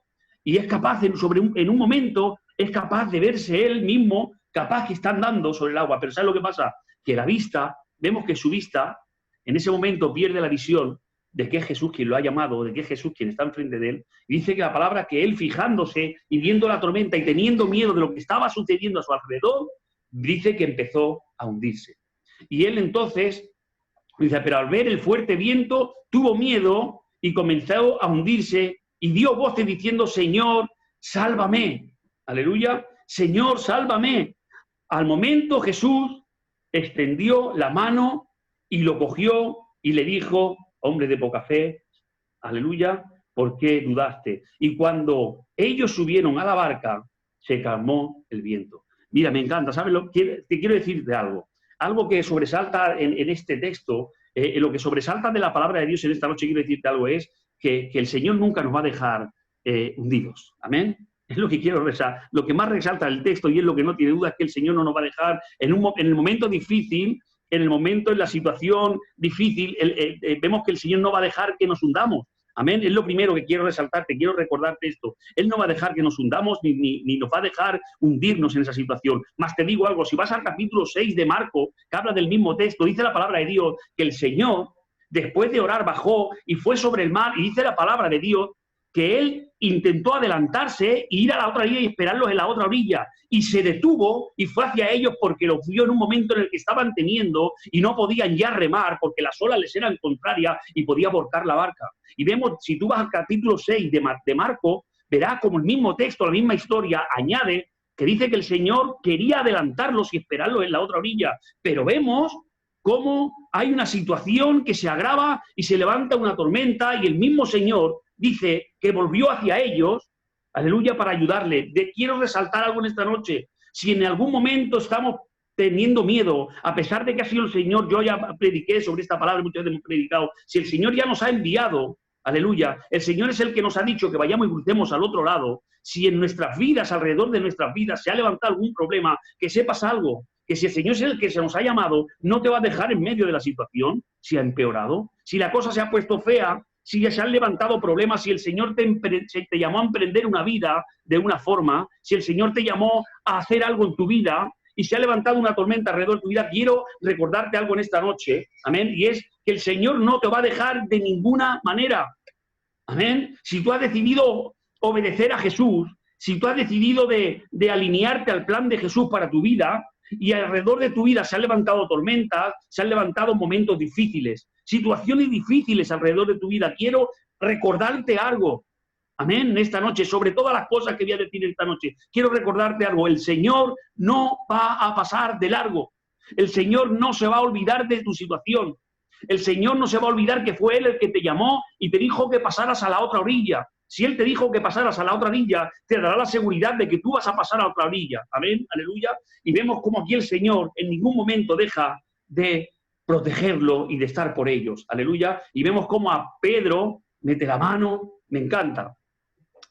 y es capaz, en un momento, es capaz de verse él mismo, capaz que está andando sobre el agua. Pero ¿sabes lo que pasa? Que la vista, vemos que su vista, en ese momento pierde la visión de que es Jesús quien lo ha llamado, de que es Jesús quien está enfrente de él. Y dice que la palabra que él, fijándose y viendo la tormenta y teniendo miedo de lo que estaba sucediendo a su alrededor, dice que empezó a hundirse. Y él entonces, dice, pero al ver el fuerte viento, tuvo miedo y comenzó a hundirse y dio voces diciendo: Señor, sálvame. Aleluya. Señor, sálvame. Al momento Jesús extendió la mano y lo cogió y le dijo: hombre de poca fe, aleluya, ¿por qué dudaste? Y cuando ellos subieron a la barca, se calmó el viento. Mira, me encanta, ¿sabes? Te quiero decir de algo. Algo que sobresalta en este texto, lo que sobresalta de la palabra de Dios en esta noche, quiero decirte algo, es que el Señor nunca nos va a dejar hundidos. Amén. Es lo que quiero resaltar. Lo que más resalta el texto, y es lo que no tiene duda, es que el Señor no nos va a dejar en el momento difícil, en la situación difícil, vemos que el Señor no va a dejar que nos hundamos. Amén. Es lo primero que quiero resaltarte, quiero recordarte esto. Él no va a dejar que nos hundamos ni nos va a dejar hundirnos en esa situación. Más te digo algo, si vas al capítulo 6 de Marco, que habla del mismo texto, dice la palabra de Dios que el Señor, después de orar, bajó y fue sobre el mar, y dice la palabra de Dios que él intentó adelantarse e ir a la otra orilla y esperarlos en la otra orilla. Y se detuvo y fue hacia ellos porque los vio en un momento en el que estaban temiendo y no podían ya remar porque las olas les eran contrarias y podía volcar la barca. Y vemos, si tú vas al capítulo 6 de Marco, verás como el mismo texto, la misma historia, añade que dice que el Señor quería adelantarlos y esperarlos en la otra orilla. Pero vemos cómo hay una situación que se agrava y se levanta una tormenta y el mismo Señor dice que volvió hacia ellos, aleluya, para ayudarle. Quiero resaltar algo en esta noche. Si en algún momento estamos teniendo miedo, a pesar de que ha sido el Señor, yo ya prediqué sobre esta palabra, muchas veces hemos predicado, si el Señor ya nos ha enviado, aleluya, el Señor es el que nos ha dicho que vayamos y crucemos al otro lado, si en nuestras vidas, alrededor de nuestras vidas, se ha levantado algún problema, que sepas algo, que si el Señor es el que se nos ha llamado, no te va a dejar en medio de la situación, si ha empeorado, si la cosa se ha puesto fea, si ya se han levantado problemas, si el Señor te llamó a emprender una vida de una forma, si el Señor te llamó a hacer algo en tu vida y se ha levantado una tormenta alrededor de tu vida, quiero recordarte algo en esta noche, amén, y es que el Señor no te va a dejar de ninguna manera, amén. Si tú has decidido obedecer a Jesús, si tú has decidido de alinearte al plan de Jesús para tu vida, y alrededor de tu vida se han levantado tormentas, se han levantado momentos difíciles, situaciones difíciles alrededor de tu vida, quiero recordarte algo, amén, esta noche, sobre todas las cosas que voy a decir esta noche, quiero recordarte algo, el Señor no va a pasar de largo, el Señor no se va a olvidar de tu situación, el Señor no se va a olvidar que fue Él el que te llamó y te dijo que pasaras a la otra orilla. Si Él te dijo que pasaras a la otra orilla, te dará la seguridad de que tú vas a pasar a otra orilla. Amén, aleluya. Y vemos como aquí el Señor en ningún momento deja de protegerlo y de estar por ellos. Aleluya. Y vemos como a Pedro mete la mano. Me encanta.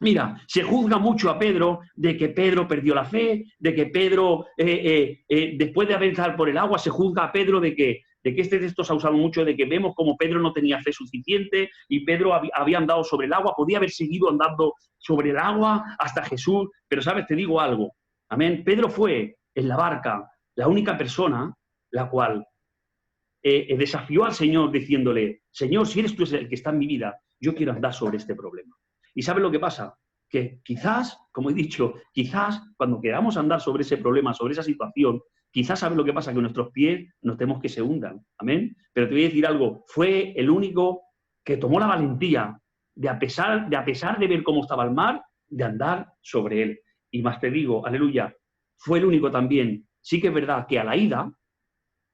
Mira, se juzga mucho a Pedro de que Pedro perdió la fe, de que Pedro, después de avanzar por el agua, se juzga a Pedro de que este texto se ha usado mucho, de que vemos como Pedro no tenía fe suficiente y Pedro había andado sobre el agua, podía haber seguido andando sobre el agua hasta Jesús, pero sabes, te digo algo, amén, Pedro fue en la barca la única persona la cual desafió al Señor diciéndole, Señor, si eres tú el que está en mi vida, yo quiero andar sobre este problema. ¿Y sabes lo que pasa? Que quizás, como he dicho, quizás cuando queramos andar sobre ese problema, sobre esa situación, quizás sabes lo que pasa, que nuestros pies notemos que se hundan. Amén. Pero te voy a decir algo, fue el único que tomó la valentía de a pesar de ver cómo estaba el mar, de andar sobre él. Y más te digo, aleluya, fue el único también. Sí que es verdad que a la ida,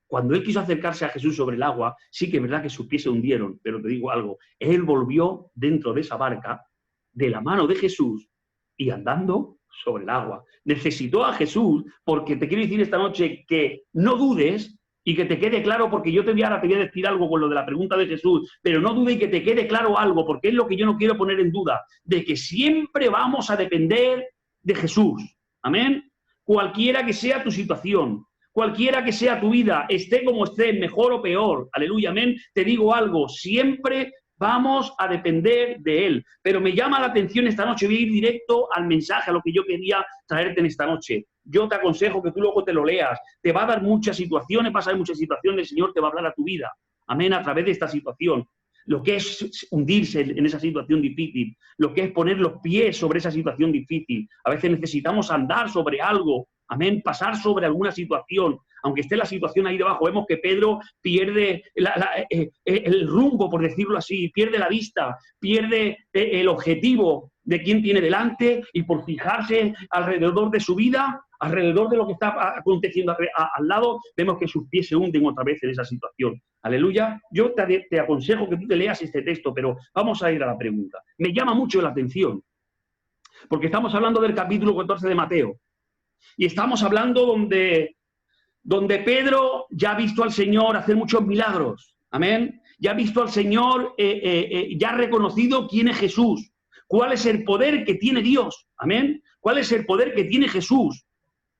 cuando él quiso acercarse a Jesús sobre el agua, sí que es verdad que sus pies se hundieron. Pero te digo algo, él volvió dentro de esa barca, de la mano de Jesús y andando sobre el agua. Necesitó a Jesús, porque te quiero decir esta noche que no dudes y que te quede claro, porque yo ahora te voy a decir algo con lo de la pregunta de Jesús, pero no dudes y que te quede claro algo, porque es lo que yo no quiero poner en duda, de que siempre vamos a depender de Jesús. Amén. Cualquiera que sea tu situación, cualquiera que sea tu vida, esté como esté, mejor o peor, aleluya, amén, te digo algo, siempre vamos a depender de Él. Pero me llama la atención esta noche, voy a ir directo al mensaje, a lo que yo quería traerte en esta noche. Yo te aconsejo que tú luego te lo leas. Te va a dar muchas situaciones, vas a ver muchas situaciones, el Señor te va a hablar a tu vida. Amén, a través de esta situación. Lo que es hundirse en esa situación difícil, lo que es poner los pies sobre esa situación difícil. A veces necesitamos andar sobre algo, amén, pasar sobre alguna situación. Aunque esté la situación ahí debajo, vemos que Pedro pierde el rumbo, por decirlo así, pierde la vista, pierde el objetivo de quién tiene delante y por fijarse alrededor de su vida, alrededor de lo que está aconteciendo al lado, vemos que sus pies se hunden otra vez en esa situación. Aleluya. Yo te aconsejo que tú te leas este texto, pero vamos a ir a la pregunta. Me llama mucho la atención, porque estamos hablando del capítulo 14 de Mateo. Y estamos hablando donde Pedro ya ha visto al Señor hacer muchos milagros. Amén. Ya ha visto al Señor, ya ha reconocido quién es Jesús. ¿Cuál es el poder que tiene Dios? Amén. ¿Cuál es el poder que tiene Jesús?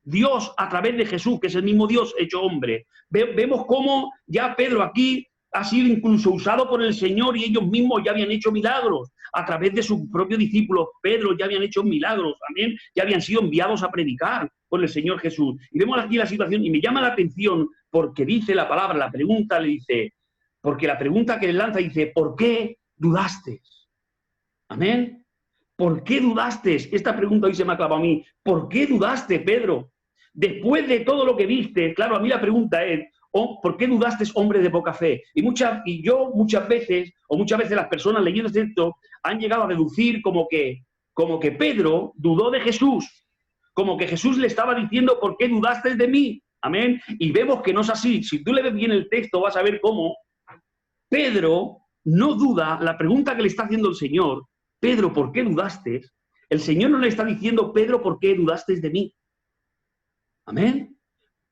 Dios a través de Jesús, que es el mismo Dios hecho hombre. Vemos cómo ya Pedro aquí ha sido incluso usado por el Señor y ellos mismos ya habían hecho milagros. A través de sus propios discípulos, Pedro ya habían hecho milagros, amén, ya habían sido enviados a predicar por el Señor Jesús. Y vemos aquí la situación y me llama la atención porque dice la palabra, la pregunta le dice, porque la pregunta que le lanza dice, ¿por qué dudaste? Amén. ¿Por qué dudaste? Esta pregunta hoy se me ha clavado a mí. ¿Por qué dudaste, Pedro? Después de todo lo que viste, claro, a mí la pregunta es, ¿por qué dudaste, hombre de poca fe? Y yo muchas veces las personas leyendo esto han llegado a deducir como que Pedro dudó de Jesús, como que Jesús le estaba diciendo, ¿por qué dudaste de mí? Amén. Y vemos que no es así. Si tú le ves bien el texto, vas a ver cómo Pedro no duda. La pregunta que le está haciendo el Señor, Pedro, ¿por qué dudaste? El Señor no le está diciendo, Pedro, ¿por qué dudaste de mí? Amén.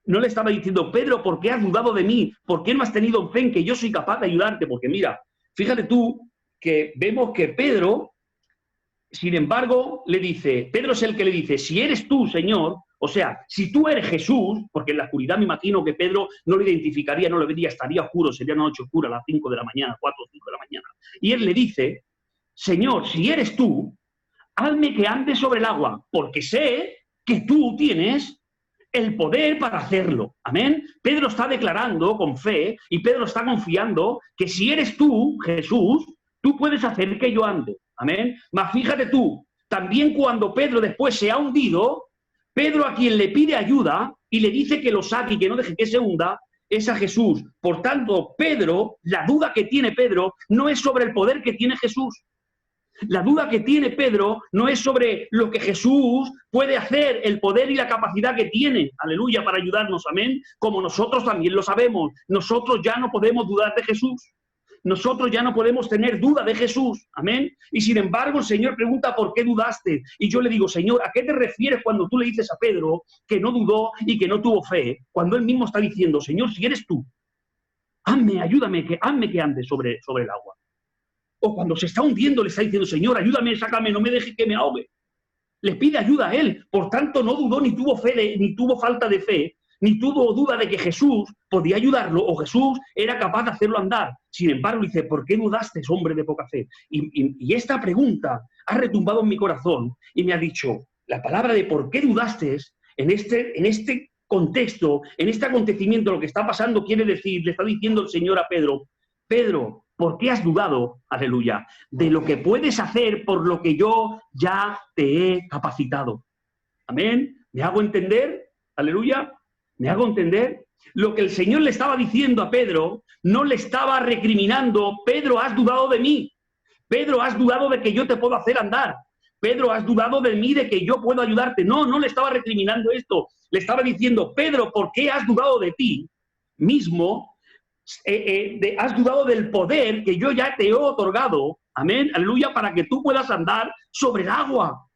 No le estaba diciendo, Pedro, ¿por qué has dudado de mí? ¿Por qué no has tenido fe en que yo soy capaz de ayudarte? Porque mira, fíjate tú que vemos que Pedro, sin embargo, le dice, Pedro es el que le dice, si eres tú, Señor, o sea, si tú eres Jesús, porque en la oscuridad me imagino que Pedro no lo identificaría, no lo vería, estaría oscuro, sería una noche oscura a las 5 de la mañana, 4 o 5 de la mañana. Y él le dice, Señor, si eres tú, hazme que ande sobre el agua, porque sé que tú tienes el poder para hacerlo. Amén. Pedro está declarando con fe y Pedro está confiando que si eres tú, Jesús, tú puedes hacer que yo ande. Amén. Mas fíjate tú, también cuando Pedro después se ha hundido, Pedro a quien le pide ayuda y le dice que lo saque y que no deje que se hunda, es a Jesús. Por tanto, Pedro, la duda que tiene Pedro no es sobre el poder que tiene Jesús. La duda que tiene Pedro no es sobre lo que Jesús puede hacer, el poder y la capacidad que tiene, aleluya, para ayudarnos, amén, como nosotros también lo sabemos. Nosotros ya no podemos dudar de Jesús. Nosotros ya no podemos tener duda de Jesús, amén. Y sin embargo el Señor pregunta, ¿por qué dudaste? Y yo le digo, Señor, ¿a qué te refieres cuando tú le dices a Pedro que no dudó y que no tuvo fe? Cuando él mismo está diciendo, Señor, si eres tú, hazme, ayúdame, hazme que ande sobre el agua. O cuando se está hundiendo le está diciendo, Señor, ayúdame, sácame, no me dejes que me ahogue. Le pide ayuda a él. Por tanto, no dudó ni tuvo fe, ni tuvo falta de fe, ni tuvo duda de que Jesús podía ayudarlo o Jesús era capaz de hacerlo andar. Sin embargo, dice, ¿por qué dudaste, hombre de poca fe? Y esta pregunta ha retumbado en mi corazón y me ha dicho, la palabra de ¿por qué dudaste? En este contexto, en este acontecimiento, lo que está pasando quiere decir, le está diciendo el Señor a Pedro, Pedro, ¿por qué has dudado, aleluya, de lo que puedes hacer por lo que yo ya te he capacitado? Amén. ¿Me hago entender? Aleluya. ¿Me hago entender? Lo que el Señor le estaba diciendo a Pedro, no le estaba recriminando, Pedro, has dudado de mí. Pedro, has dudado de que yo te puedo hacer andar. Pedro, has dudado de mí, de que yo puedo ayudarte. No, no le estaba recriminando esto. Le estaba diciendo, Pedro, ¿por qué has dudado de ti mismo? Has dudado del poder que yo ya te he otorgado, amén, aleluya, para que tú puedas andar sobre el agua.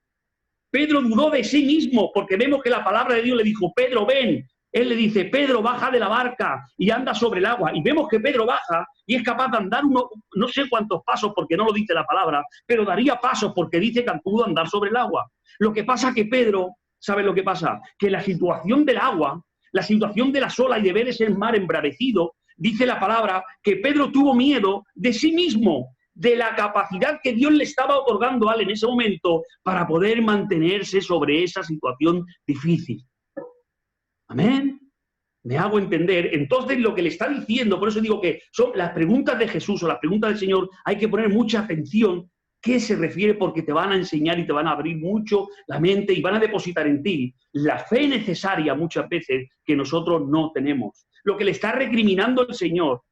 Pedro dudó de sí mismo, porque vemos que la palabra de Dios le dijo, Pedro, ven. Él le dice, Pedro, baja de la barca y anda sobre el agua. Y vemos que Pedro baja y es capaz de andar no sé cuántos pasos, porque no lo dice la palabra, pero daría pasos porque dice que pudo andar sobre el agua. Lo que pasa que Pedro, ¿sabe lo que pasa? Que la situación del agua, la situación de la ola y de ver ese mar embravecido, dice la palabra que Pedro tuvo miedo de sí mismo, de la capacidad que Dios le estaba otorgando a él en ese momento para poder mantenerse sobre esa situación difícil. Amén. ¿Me hago entender? Entonces lo que le está diciendo, por eso digo que son las preguntas de Jesús o las preguntas del Señor, hay que poner mucha atención qué se refiere porque te van a enseñar y te van a abrir mucho la mente y van a depositar en ti la fe necesaria muchas veces que nosotros no tenemos. Lo que le está recriminando el Señor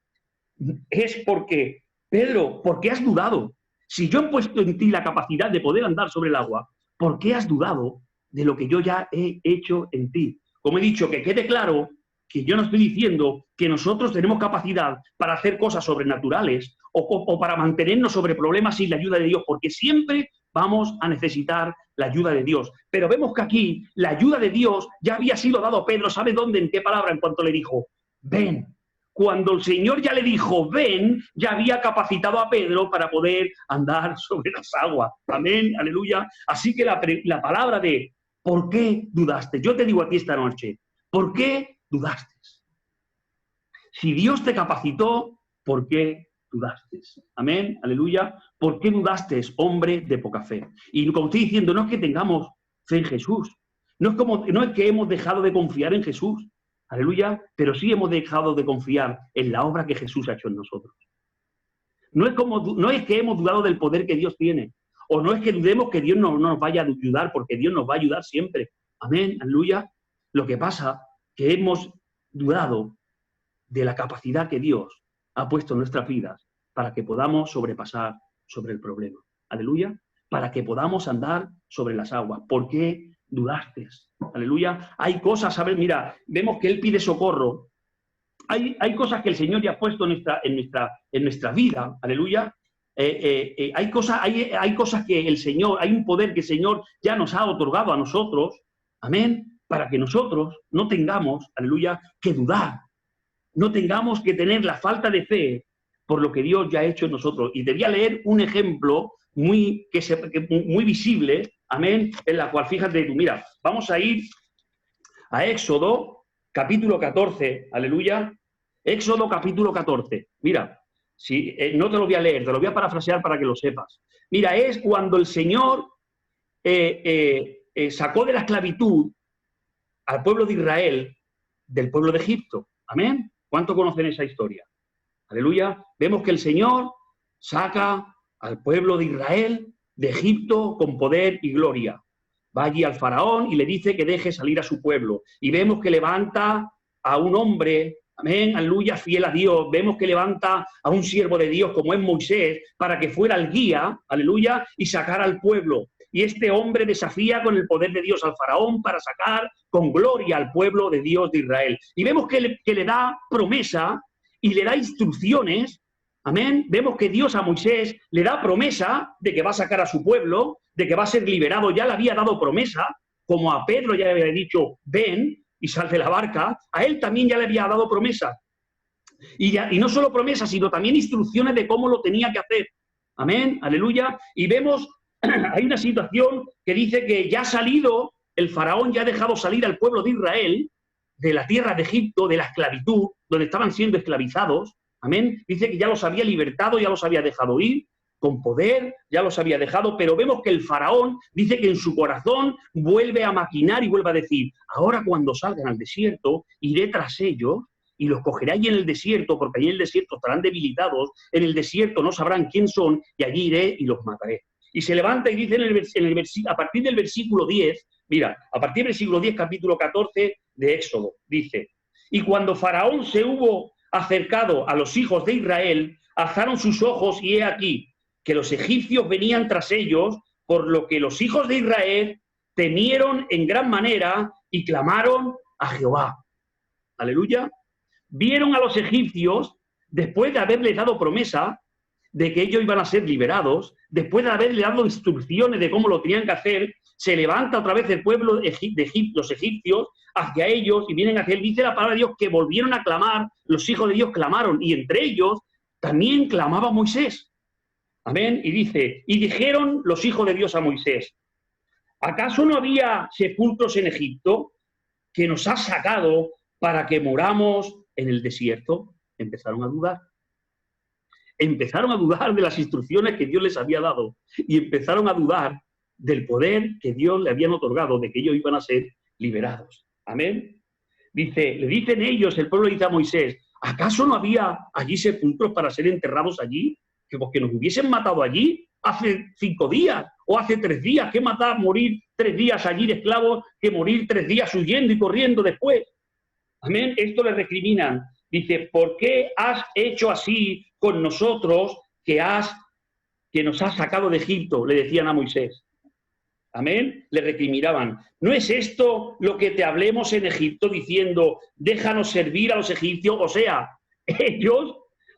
es porque, Pedro, ¿por qué has dudado? Si yo he puesto en ti la capacidad de poder andar sobre el agua, ¿por qué has dudado de lo que yo ya he hecho en ti? Como he dicho, que quede claro que yo no estoy diciendo que nosotros tenemos capacidad para hacer cosas sobrenaturales o para mantenernos sobre problemas sin la ayuda de Dios, porque siempre vamos a necesitar la ayuda de Dios. Pero vemos que aquí la ayuda de Dios ya había sido dado a Pedro. ¿Sabe dónde? ¿En qué palabra? En cuanto le dijo, ven. Cuando el Señor ya le dijo, ven, ya había capacitado a Pedro para poder andar sobre las aguas. Amén, aleluya. Así que la palabra de, ¿por qué dudaste? Yo te digo a ti esta noche, ¿por qué dudaste? Si Dios te capacitó, ¿por qué dudaste? Amén, aleluya. ¿Por qué dudaste, hombre de poca fe? Y como estoy diciendo, no es que tengamos fe en Jesús. No es que hemos dejado de confiar en Jesús. Aleluya, pero sí hemos dejado de confiar en la obra que Jesús ha hecho en nosotros. No es que hemos dudado del poder que Dios tiene, o no es que dudemos que Dios no nos vaya a ayudar, porque Dios nos va a ayudar siempre. Amén, aleluya. Lo que pasa es que hemos dudado de la capacidad que Dios ha puesto en nuestras vidas para que podamos sobrepasar sobre el problema. Aleluya, para que podamos andar sobre las aguas. ¿Por qué dudaste? Aleluya. Hay cosas, ¿sabes? Mira, vemos que Él pide socorro. Hay cosas que el Señor ya ha puesto en nuestra vida. Aleluya. Hay cosas que el Señor, hay un poder que el Señor ya nos ha otorgado a nosotros. Amén. Para que nosotros no tengamos, aleluya, que dudar. No tengamos que tener la falta de fe por lo que Dios ya ha hecho en nosotros. Y te voy a leer un ejemplo muy visible, amén, en la cual, fíjate tú, mira, vamos a ir a Éxodo, capítulo 14, aleluya, Éxodo, capítulo 14, mira, si, no te lo voy a leer, te lo voy a parafrasear para que lo sepas. Mira, es cuando el Señor sacó de la esclavitud al pueblo de Israel del pueblo de Egipto, amén. ¿Cuánto conocen esa historia? Aleluya. Vemos que el Señor saca al pueblo de Israel de Egipto con poder y gloria. Va allí al faraón y le dice que deje salir a su pueblo. Y vemos que levanta a un hombre, amén, aleluya, fiel a Dios. Vemos que levanta a un siervo de Dios como es Moisés para que fuera el guía, aleluya, y sacara al pueblo. Y este hombre desafía con el poder de Dios al faraón para sacar con gloria al pueblo de Dios de Israel. Y vemos que le da promesa y le da instrucciones. Amén. Vemos que Dios a Moisés le da promesa de que va a sacar a su pueblo, de que va a ser liberado. Ya le había dado promesa, como a Pedro ya le había dicho, ven y sal de la barca. A él también ya le había dado promesa. Y no solo promesa, sino también instrucciones de cómo lo tenía que hacer. Amén. Aleluya. Y vemos, hay una situación que dice que ya ha salido, el faraón ya ha dejado salir al pueblo de Israel de la tierra de Egipto, de la esclavitud, donde estaban siendo esclavizados. Amén. Dice que ya los había libertado, ya los había dejado ir, con poder, ya los había dejado, pero vemos que el faraón dice que en su corazón vuelve a maquinar y vuelve a decir, ahora cuando salgan al desierto, iré tras ellos y los cogeré allí en el desierto, porque allí en el desierto estarán debilitados, en el desierto no sabrán quién son, y allí iré y los mataré. Y se levanta y dice a partir del versículo 10, mira, a partir del versículo 10, capítulo 14 de Éxodo, dice, y cuando Faraón se hubo acercado a los hijos de Israel, alzaron sus ojos y he aquí que los egipcios venían tras ellos, por lo que los hijos de Israel temieron en gran manera y clamaron a Jehová. Aleluya. Vieron a los egipcios, después de haberles dado promesa de que ellos iban a ser liberados, después de haberles dado instrucciones de cómo lo tenían que hacer, se levanta otra vez el pueblo de Egipto, los egipcios, hacia ellos y vienen hacia él. Dice la palabra de Dios que volvieron a clamar, los hijos de Dios clamaron, y entre ellos también clamaba Moisés. Amén. Y dice, y dijeron los hijos de Dios a Moisés, ¿acaso no había sepulcros en Egipto que nos has sacado para que moramos en el desierto? Empezaron a dudar. Empezaron a dudar de las instrucciones que Dios les había dado y empezaron a dudar del poder que Dios le habían otorgado, de que ellos iban a ser liberados. Amén. Dice, le dicen ellos, el pueblo dice a Moisés, ¿acaso no había allí sepulcros para ser enterrados allí? Que porque nos hubiesen matado allí hace 5 días o hace 3 días. ¿Qué matar, morir 3 días allí de esclavos que morir 3 días huyendo y corriendo después? Amén. Esto le recriminan. Dice, ¿por qué has hecho así con nosotros que nos has sacado de Egipto? Le decían a Moisés. Amén. Le recriminaban. ¿No es esto lo que te hablemos en Egipto diciendo, déjanos servir a los egipcios? O sea,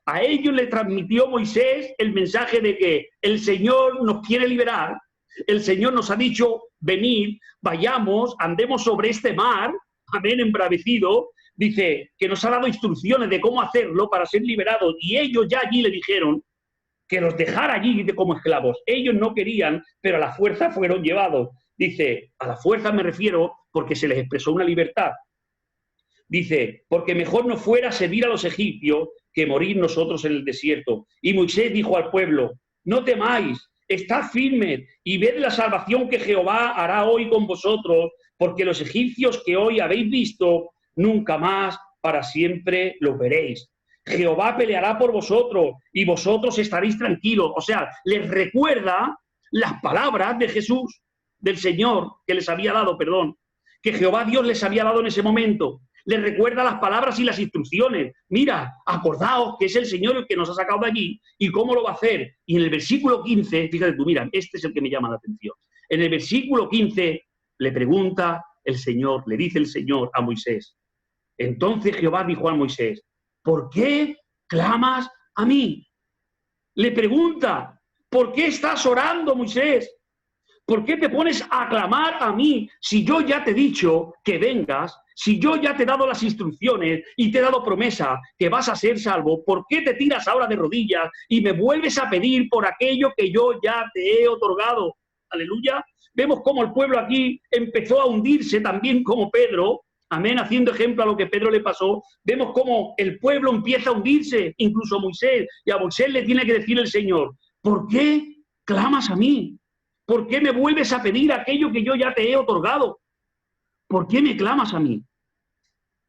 a ellos le transmitió Moisés el mensaje de que el Señor nos quiere liberar, El Señor nos ha dicho, venid, vayamos, andemos sobre este mar, amén, embravecido. Dice que nos ha dado instrucciones de cómo hacerlo para ser liberados. Y ellos ya allí le dijeron que los dejara allí como esclavos. Ellos no querían, pero a la fuerza fueron llevados. Dice, a la fuerza me refiero porque se les expresó una libertad. Dice, porque mejor no fuera servir a los egipcios que morir nosotros en el desierto. Y Moisés dijo al pueblo, no temáis, estad firmes y ved la salvación que Jehová hará hoy con vosotros, porque los egipcios que hoy habéis visto, nunca más para siempre los veréis. Jehová peleará por vosotros y vosotros estaréis tranquilos. O sea, les recuerda las palabras de Jesús, del Señor, que les había dado, que Jehová Dios les había dado en ese momento. Les recuerda las palabras y las instrucciones. Mira, acordaos que es el Señor el que nos ha sacado de allí y cómo lo va a hacer. Y en el versículo 15, fíjate tú, mira, este es el que me llama la atención. En el versículo 15 le pregunta el Señor, le dice el Señor a Moisés. Entonces Jehová dijo a Moisés, ¿por qué clamas a mí? Le pregunta, ¿por qué estás orando, Moisés? ¿Por qué te pones a clamar a mí si yo ya te he dicho que vengas, si yo ya te he dado las instrucciones y te he dado promesa que vas a ser salvo? ¿Por qué te tiras ahora de rodillas y me vuelves a pedir por aquello que yo ya te he otorgado? Aleluya. Vemos cómo el pueblo aquí empezó a hundirse también como Pedro. Amén, haciendo ejemplo a lo que Pedro le pasó. Vemos cómo el pueblo empieza a hundirse, incluso Moisés. Y a Moisés le tiene que decir el Señor, ¿por qué clamas a mí? ¿Por qué me vuelves a pedir aquello que yo ya te he otorgado? ¿Por qué me clamas a mí?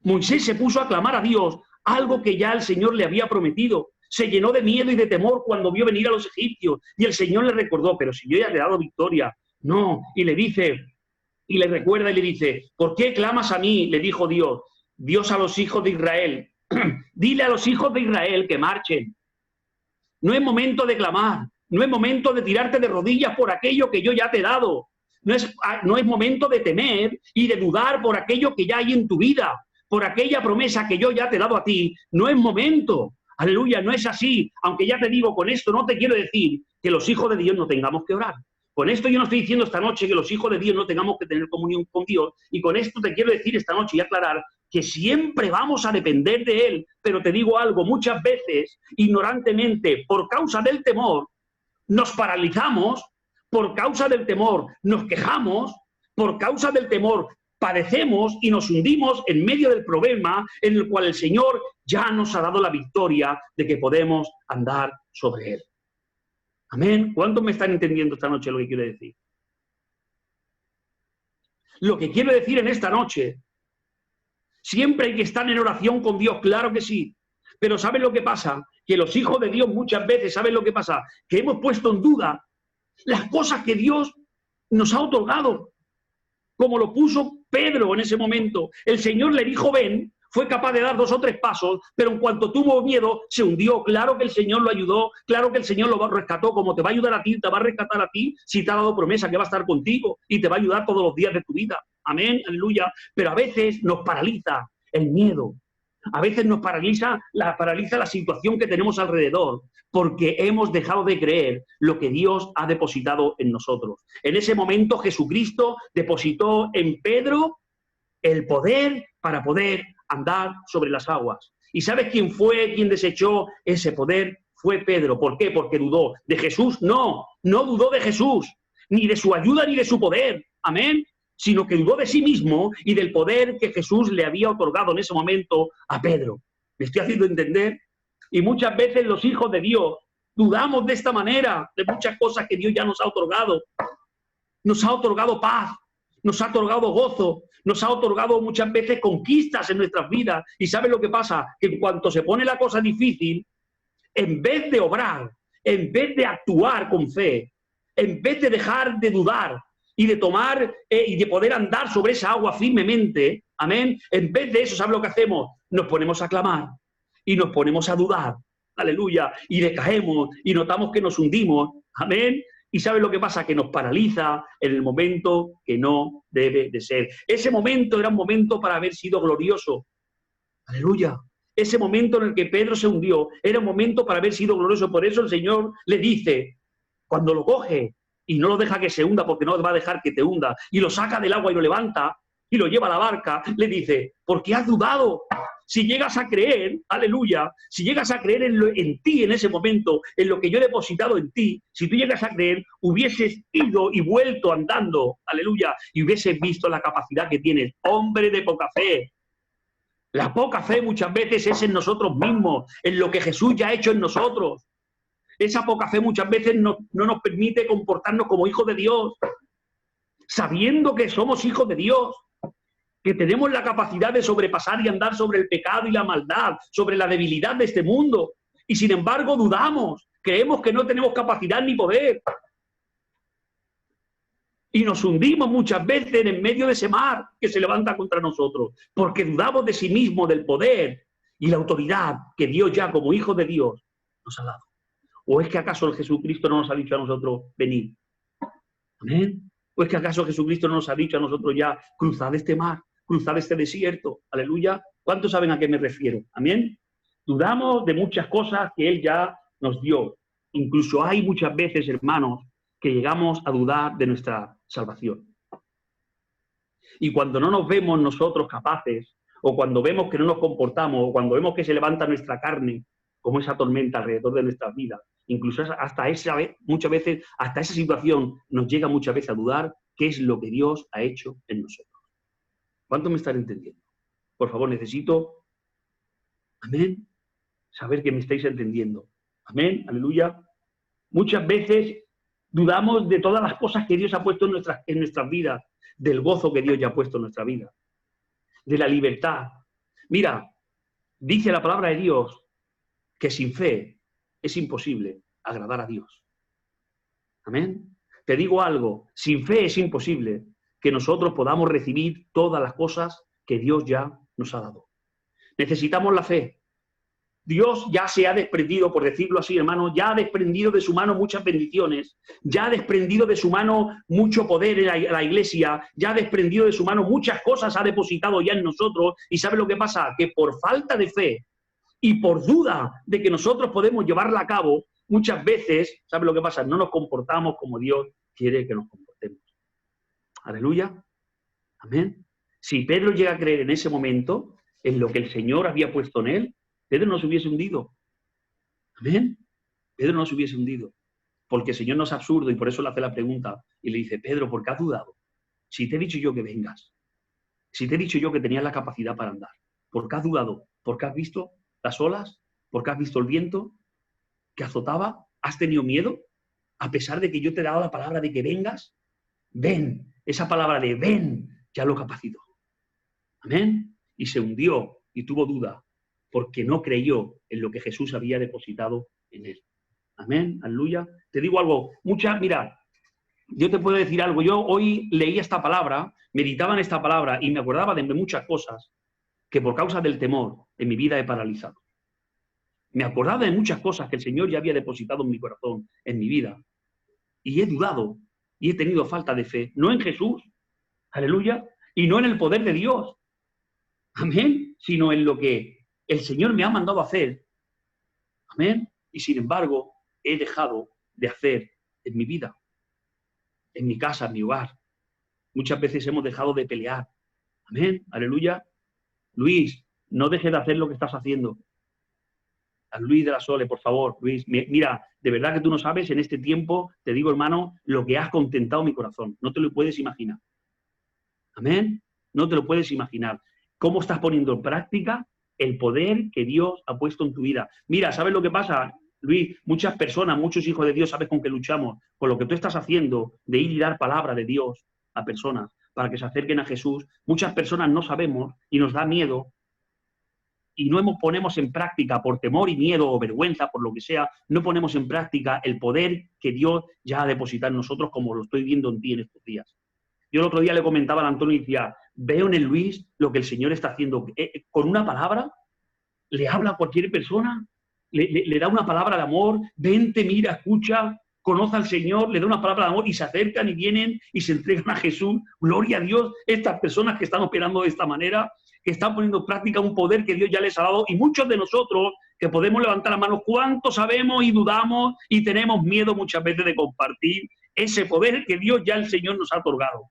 Moisés se puso a clamar a Dios, algo que ya el Señor le había prometido. Se llenó de miedo y de temor cuando vio venir a los egipcios. Y el Señor le recordó, pero si yo ya te he dado victoria. No, y le dice, y le recuerda y le dice, ¿por qué clamas a mí? Le dijo Dios, Dios a los hijos de Israel. Dile a los hijos de Israel que marchen. No es momento de clamar. No es momento de tirarte de rodillas por aquello que yo ya te he dado. No es momento de temer y de dudar por aquello que ya hay en tu vida, por aquella promesa que yo ya te he dado a ti. No es momento. Aleluya, no es así. Aunque ya te digo, con esto no te quiero decir que los hijos de Dios no tengamos que orar. Con esto yo no estoy diciendo esta noche que los hijos de Dios no tengamos que tener comunión con Dios. Y con esto te quiero decir esta noche y aclarar que siempre vamos a depender de Él. Pero te digo algo, muchas veces, ignorantemente, por causa del temor, nos paralizamos, por causa del temor, nos quejamos, por causa del temor, padecemos y nos hundimos en medio del problema en el cual el Señor ya nos ha dado la victoria de que podemos andar sobre Él. Amén. ¿Cuántos me están entendiendo esta noche lo que quiero decir? Lo que quiero decir en esta noche, siempre hay que estar en oración con Dios, claro que sí. Pero ¿saben lo que pasa? Que los hijos de Dios muchas veces, ¿saben lo que pasa? Que hemos puesto en duda las cosas que Dios nos ha otorgado, como lo puso Pedro en ese momento. El Señor le dijo, ven, fue capaz de dar 2 o 3 pasos, pero en cuanto tuvo miedo, se hundió. Claro que el Señor lo ayudó, claro que el Señor lo rescató, como te va a ayudar a ti, te va a rescatar a ti, si te ha dado promesa que va a estar contigo y te va a ayudar todos los días de tu vida. Amén, aleluya. Pero a veces nos paraliza el miedo. A veces nos paraliza la situación que tenemos alrededor, porque hemos dejado de creer lo que Dios ha depositado en nosotros. En ese momento Jesucristo depositó en Pedro el poder para poder andar sobre las aguas. ¿Y sabes quién fue quien desechó ese poder? Fue Pedro. ¿Por qué? Porque dudó. ¿De Jesús? No, no dudó de Jesús, ni de su ayuda ni de su poder. Amén. Sino que dudó de sí mismo y del poder que Jesús le había otorgado en ese momento a Pedro. ¿Me estoy haciendo entender? Y muchas veces los hijos de Dios dudamos de esta manera de muchas cosas que Dios ya nos ha otorgado. Nos ha otorgado paz, nos ha otorgado gozo, nos ha otorgado muchas veces conquistas en nuestras vidas. ¿Y ¿sabes lo que pasa? Que en cuanto se pone la cosa difícil, en vez de obrar, en vez de actuar con fe, en vez de dejar de dudar, y de tomar y de poder andar sobre esa agua firmemente, amén, en vez de eso, ¿sabes lo que hacemos? Nos ponemos a clamar y nos ponemos a dudar, aleluya, y decaemos y notamos que nos hundimos, amén, y ¿sabes lo que pasa? Que nos paraliza en el momento que no debe de ser. Ese momento era un momento para haber sido glorioso, aleluya. Ese momento en el que Pedro se hundió era un momento para haber sido glorioso. Por eso el Señor le dice, cuando lo coge, y no lo deja que se hunda porque no va a dejar que te hunda, y lo saca del agua y lo levanta y lo lleva a la barca, le dice, ¿por qué has dudado? Si llegas a creer, aleluya, si llegas a creer en ti en ese momento, en lo que yo he depositado en ti, si tú llegas a creer, hubieses ido y vuelto andando, aleluya, y hubieses visto la capacidad que tienes, hombre de poca fe. La poca fe muchas veces es en nosotros mismos, en lo que Jesús ya ha hecho en nosotros. Esa poca fe muchas veces no nos permite comportarnos como hijos de Dios, sabiendo que somos hijos de Dios, que tenemos la capacidad de sobrepasar y andar sobre el pecado y la maldad, sobre la debilidad de este mundo. Y sin embargo dudamos, creemos que no tenemos capacidad ni poder. Y nos hundimos muchas veces en medio de ese mar que se levanta contra nosotros, porque dudamos de sí mismo, del poder y la autoridad que Dios ya como hijos de Dios nos ha dado. ¿O es que acaso el Jesucristo no nos ha dicho a nosotros, venid? ¿Amén? ¿O es que acaso Jesucristo no nos ha dicho a nosotros ya, cruzad este mar, cruzad este desierto? Aleluya. ¿Cuántos saben a qué me refiero? Amén. Dudamos de muchas cosas que Él ya nos dio. Incluso hay muchas veces, hermanos, que llegamos a dudar de nuestra salvación. Y cuando no nos vemos nosotros capaces, o cuando vemos que no nos comportamos, o cuando vemos que se levanta nuestra carne, como esa tormenta alrededor de nuestras vidas, incluso hasta esa vez, muchas veces, hasta esa situación nos llega muchas veces a dudar qué es lo que Dios ha hecho en nosotros. ¿Cuánto me están entendiendo? Por favor, necesito, amén, saber que me estáis entendiendo. Amén, aleluya. Muchas veces dudamos de todas las cosas que Dios ha puesto en nuestras vidas, del gozo que Dios ya ha puesto en nuestra vida, de la libertad. Mira, dice la palabra de Dios que sin fe es imposible agradar a Dios. Amén. Te digo algo, sin fe es imposible que nosotros podamos recibir todas las cosas que Dios ya nos ha dado. Necesitamos la fe. Dios ya se ha desprendido, por decirlo así, hermano, ya ha desprendido de su mano muchas bendiciones, ya ha desprendido de su mano mucho poder en la iglesia, ya ha desprendido de su mano muchas cosas, ha depositado ya en nosotros. ¿Y sabe lo que pasa? Que por falta de fe y por duda de que nosotros podemos llevarla a cabo, muchas veces, ¿sabe lo que pasa? No nos comportamos como Dios quiere que nos comportemos. Aleluya. Amén. Si Pedro llega a creer en ese momento, en lo que el Señor había puesto en él, Pedro no se hubiese hundido. Amén. Pedro no se hubiese hundido. Porque el Señor no es absurdo y por eso le hace la pregunta y le dice, Pedro, ¿por qué has dudado? Si te he dicho yo que vengas, si te he dicho yo que tenías la capacidad para andar, ¿por qué has dudado? ¿Por qué has visto las olas? ¿Por qué has visto el viento que azotaba? ¿Has tenido miedo? A pesar de que yo te he dado la palabra de que vengas, ven. Esa palabra de ven ya lo capacitó. Amén. Y se hundió y tuvo duda porque no creyó en lo que Jesús había depositado en él. Amén. Aleluya. Te digo algo. Mira, yo te puedo decir algo. Yo hoy leí esta palabra, meditaba en esta palabra y me acordaba de muchas cosas que por causa del temor en mi vida he paralizado. Me acordaba de muchas cosas que el Señor ya había depositado en mi corazón, en mi vida. Y he dudado y he tenido falta de fe, no en Jesús, aleluya, y no en el poder de Dios, amén, sino en lo que el Señor me ha mandado a hacer, amén, y sin embargo he dejado de hacer en mi vida, en mi casa, en mi hogar. Muchas veces hemos dejado de pelear, amén, aleluya. Luis, no dejes de hacer lo que estás haciendo. A Luis de la Sole, por favor, Luis, mira, de verdad que tú no sabes en este tiempo, te digo, hermano, lo que has contentado mi corazón. No te lo puedes imaginar. Amén. No te lo puedes imaginar. ¿Cómo estás poniendo en práctica el poder que Dios ha puesto en tu vida? Mira, ¿sabes lo que pasa, Luis? Muchas personas, muchos hijos de Dios, ¿sabes con qué luchamos? Con lo que tú estás haciendo de ir y dar palabra de Dios a personas para que se acerquen a Jesús. Muchas personas no sabemos y nos da miedo y no ponemos en práctica por temor y miedo o vergüenza, por lo que sea, no ponemos en práctica el poder que Dios ya ha depositado en nosotros como lo estoy viendo en ti en estos días. Yo el otro día le comentaba a Antonio y decía, veo en el Luis lo que el Señor está haciendo. Con una palabra, le habla a cualquier persona, le da una palabra de amor, vente, mira, escucha, conoce al Señor, le da una palabra de amor y se acercan y vienen y se entregan a Jesús. Gloria a Dios, estas personas que están operando de esta manera, que están poniendo en práctica un poder que Dios ya les ha dado y muchos de nosotros que podemos levantar las manos. ¿Cuánto sabemos y dudamos y tenemos miedo muchas veces de compartir ese poder que Dios ya el Señor nos ha otorgado?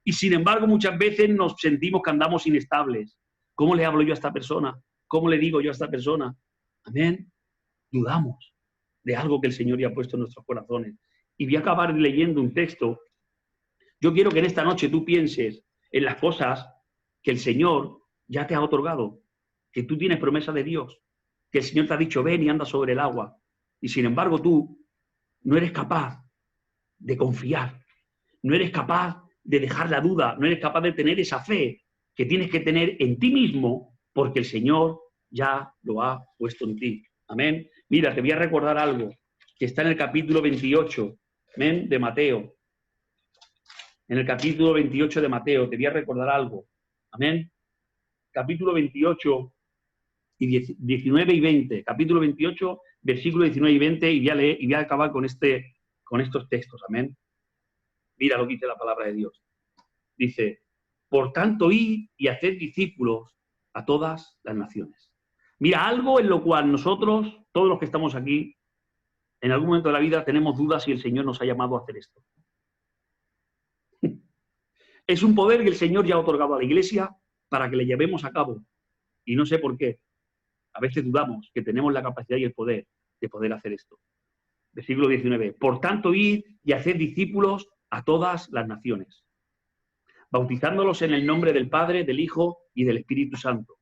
Y sin embargo, muchas veces nos sentimos que andamos inestables. ¿Cómo le hablo yo a esta persona? ¿Cómo le digo yo a esta persona? Amén. Dudamos de algo que el Señor ya ha puesto en nuestros corazones. Y voy a acabar leyendo un texto. Yo quiero que en esta noche tú pienses en las cosas que el Señor ya te ha otorgado, que tú tienes promesa de Dios, que el Señor te ha dicho, ven y anda sobre el agua. Y sin embargo tú no eres capaz de confiar, no eres capaz de dejar la duda, no eres capaz de tener esa fe que tienes que tener en ti mismo, porque el Señor ya lo ha puesto en ti. Amén. Mira, te voy a recordar algo que está en el capítulo 28, amén, de Mateo. En el capítulo 28 de Mateo, te voy a recordar algo. Amén. Capítulo 28 y 19 y 20. Capítulo 28, versículo 19 y 20, y voy a leer, y voy a acabar con estos textos. Amén. Mira lo que dice la palabra de Dios. Dice, por tanto, id y haced discípulos a todas las naciones. Mira, algo en lo cual nosotros, todos los que estamos aquí, en algún momento de la vida tenemos dudas si el Señor nos ha llamado a hacer esto. Es un poder que el Señor ya ha otorgado a la Iglesia para que le llevemos a cabo. Y no sé por qué. A veces dudamos que tenemos la capacidad y el poder de poder hacer esto. Versículo 19. Por tanto, id y haced discípulos a todas las naciones, bautizándolos en el nombre del Padre, del Hijo y del Espíritu Santo.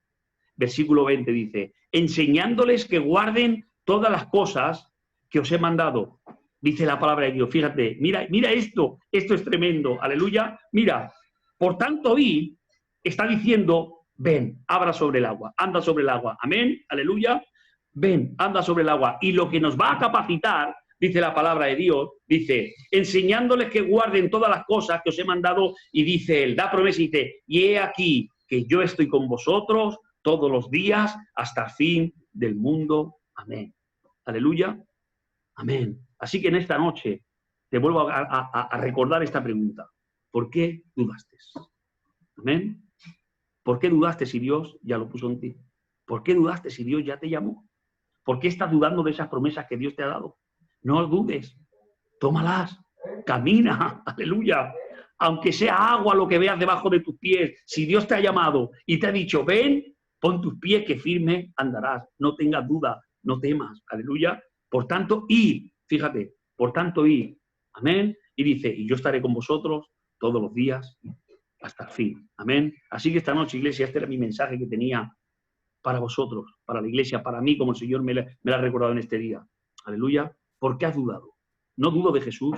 Versículo 20 dice, enseñándoles que guarden todas las cosas que os he mandado. Dice la palabra de Dios. Fíjate, mira esto es tremendo. Aleluya. Mira, por tanto, id, está diciendo, ven, abra sobre el agua, anda sobre el agua. Amén, aleluya. Ven, anda sobre el agua. Y lo que nos va a capacitar, dice la palabra de Dios, dice, enseñándoles que guarden todas las cosas que os he mandado, y dice él, da promesa y dice, y he aquí que yo estoy con vosotros todos los días hasta el fin del mundo. Amén. Aleluya. Amén. Así que en esta noche te vuelvo a recordar esta pregunta. ¿Por qué dudaste? Amén. ¿Por qué dudaste si Dios ya lo puso en ti? ¿Por qué dudaste si Dios ya te llamó? ¿Por qué estás dudando de esas promesas que Dios te ha dado? No dudes, tómalas, camina, aleluya. Aunque sea agua lo que veas debajo de tus pies, si Dios te ha llamado y te ha dicho, ven, pon tus pies que firme andarás, no tengas duda, no temas, aleluya. Por tanto, id, fíjate, por tanto, id, amén. Y dice, y yo estaré con vosotros todos los días hasta el fin, amén. Así que esta noche, iglesia, este era mi mensaje que tenía para vosotros, para la iglesia, para mí, como el Señor me la ha recordado en este día. Aleluya. ¿Por qué has dudado? No dudo de Jesús.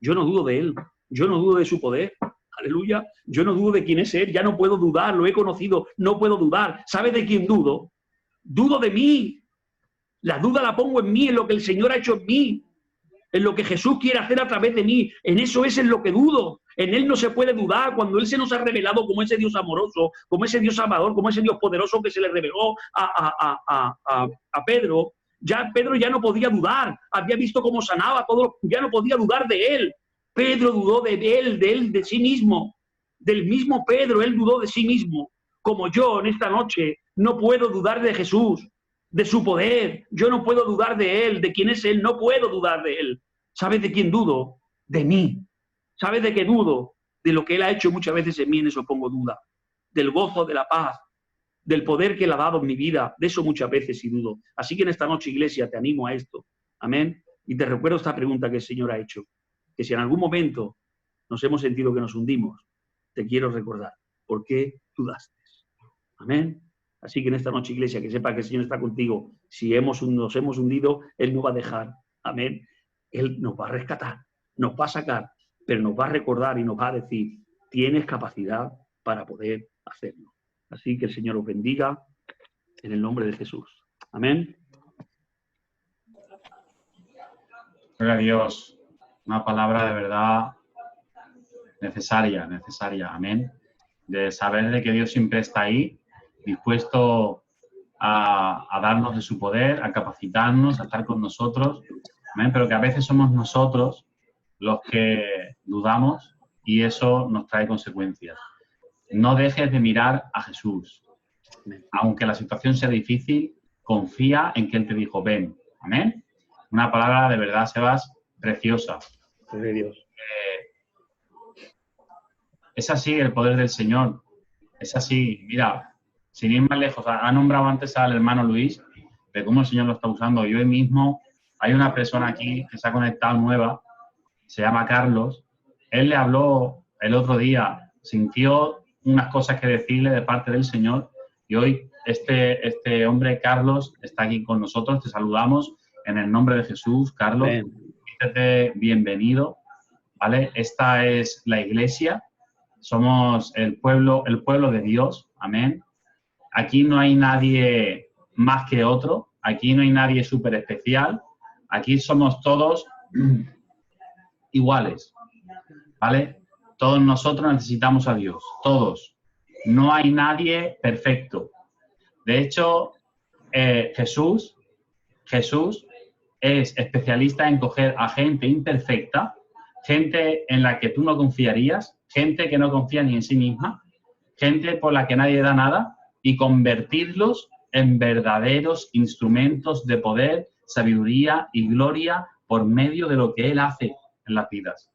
Yo no dudo de Él. Yo no dudo de su poder. Aleluya. Yo no dudo de quién es Él. Ya no puedo dudar. Lo he conocido. No puedo dudar. ¿Sabes de quién dudo? Dudo de mí. La duda la pongo en mí, en lo que el Señor ha hecho en mí. En lo que Jesús quiere hacer a través de mí. En eso es en lo que dudo. En Él no se puede dudar cuando Él se nos ha revelado como ese Dios amoroso, como ese Dios salvador, como ese Dios poderoso que se le reveló a Pedro. Ya Pedro ya no podía dudar. Había visto cómo sanaba todo. Ya no podía dudar de Él. Pedro dudó de él, de sí mismo. Del mismo Pedro, él dudó de sí mismo. Como yo en esta noche no puedo dudar de Jesús, de su poder. Yo no puedo dudar de Él, de quién es Él. No puedo dudar de Él. ¿Sabes de quién dudo? De mí. ¿Sabes de qué dudo? De lo que Él ha hecho muchas veces en mí, en eso pongo duda. Del gozo, de la paz, del poder que Él ha dado en mi vida. De eso muchas veces sí dudo. Así que en esta noche, iglesia, te animo a esto. Amén. Y te recuerdo esta pregunta que el Señor ha hecho. Que si en algún momento nos hemos sentido que nos hundimos, te quiero recordar. ¿Por qué dudaste? Amén. Así que en esta noche, iglesia, que sepa que el Señor está contigo. Si nos hemos hundido, Él no va a dejar. Amén. Él nos va a rescatar, nos va a sacar, pero nos va a recordar y nos va a decir, tienes capacidad para poder hacerlo. Así que el Señor os bendiga en el nombre de Jesús. Amén. Gloria a Dios. Una palabra de verdad necesaria. Amén. De saber de que Dios siempre está ahí, dispuesto a darnos de su poder, a capacitarnos, a estar con nosotros. Amén. Pero que a veces somos nosotros los que dudamos y eso nos trae consecuencias. No dejes de mirar a Jesús. Aunque la situación sea difícil, confía en que Él te dijo, ven. Amén. Una palabra de verdad, Sebas, preciosa. De Dios. Es así el poder del Señor. Es así. Mira, sin ir más lejos, ha nombrado antes al hermano Luis, de cómo el Señor lo está usando. Yo hoy mismo, hay una persona aquí que se ha conectado nueva, se llama Carlos. Él le habló el otro día, sintió unas cosas que decirle de parte del Señor, y hoy este hombre, Carlos, está aquí con nosotros. Te saludamos en el nombre de Jesús, Carlos. Siéntete bienvenido, ¿vale? Esta es la iglesia, somos el pueblo de Dios, amén. Aquí no hay nadie más que otro, aquí no hay nadie súper especial, aquí somos todos iguales, ¿vale? Todos nosotros necesitamos a Dios, todos. No hay nadie perfecto. De hecho, Jesús es especialista en coger a gente imperfecta, gente en la que tú no confiarías, gente que no confía ni en sí misma, gente por la que nadie da nada, y convertirlos en verdaderos instrumentos de poder, sabiduría y gloria por medio de lo que Él hace en las vidas.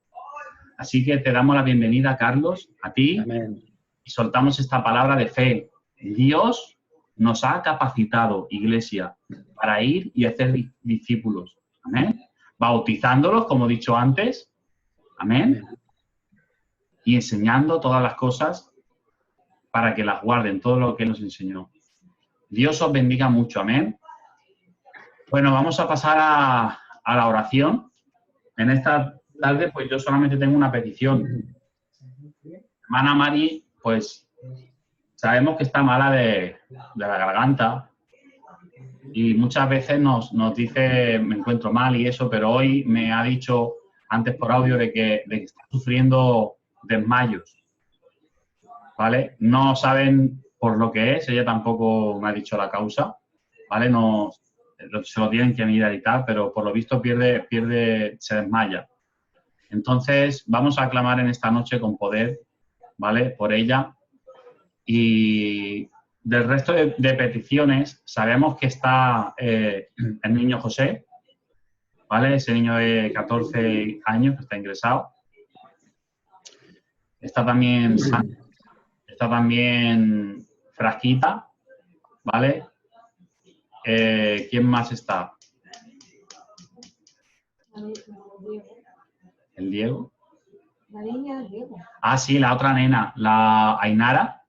Así que te damos la bienvenida, Carlos, a ti. Amén. Y soltamos esta palabra de fe. Dios nos ha capacitado, iglesia, para ir y hacer discípulos. Amén. Bautizándolos, como he dicho antes. Amén. Y enseñando todas las cosas para que las guarden, todo lo que nos enseñó. Dios os bendiga mucho. Amén. Bueno, vamos a pasar a la oración. En esta tarde, pues yo solamente tengo una petición. Hermana Mari, pues sabemos que está mala de la garganta y muchas veces nos dice me encuentro mal y eso, pero hoy me ha dicho antes por audio de que está sufriendo desmayos, ¿vale? No saben por lo que es, ella tampoco me ha dicho la causa, ¿vale? No, se lo tienen que mirar y tal, pero por lo visto se desmaya. Entonces vamos a clamar en esta noche con poder, ¿vale? Por ella. Y del resto de peticiones, sabemos que está el niño José, ¿vale? Ese niño de 14 años que está ingresado. Está también Frasquita, ¿vale? ¿Quién más está? ¿El Diego? La niña del Diego. Ah, sí, la otra nena, la Ainara.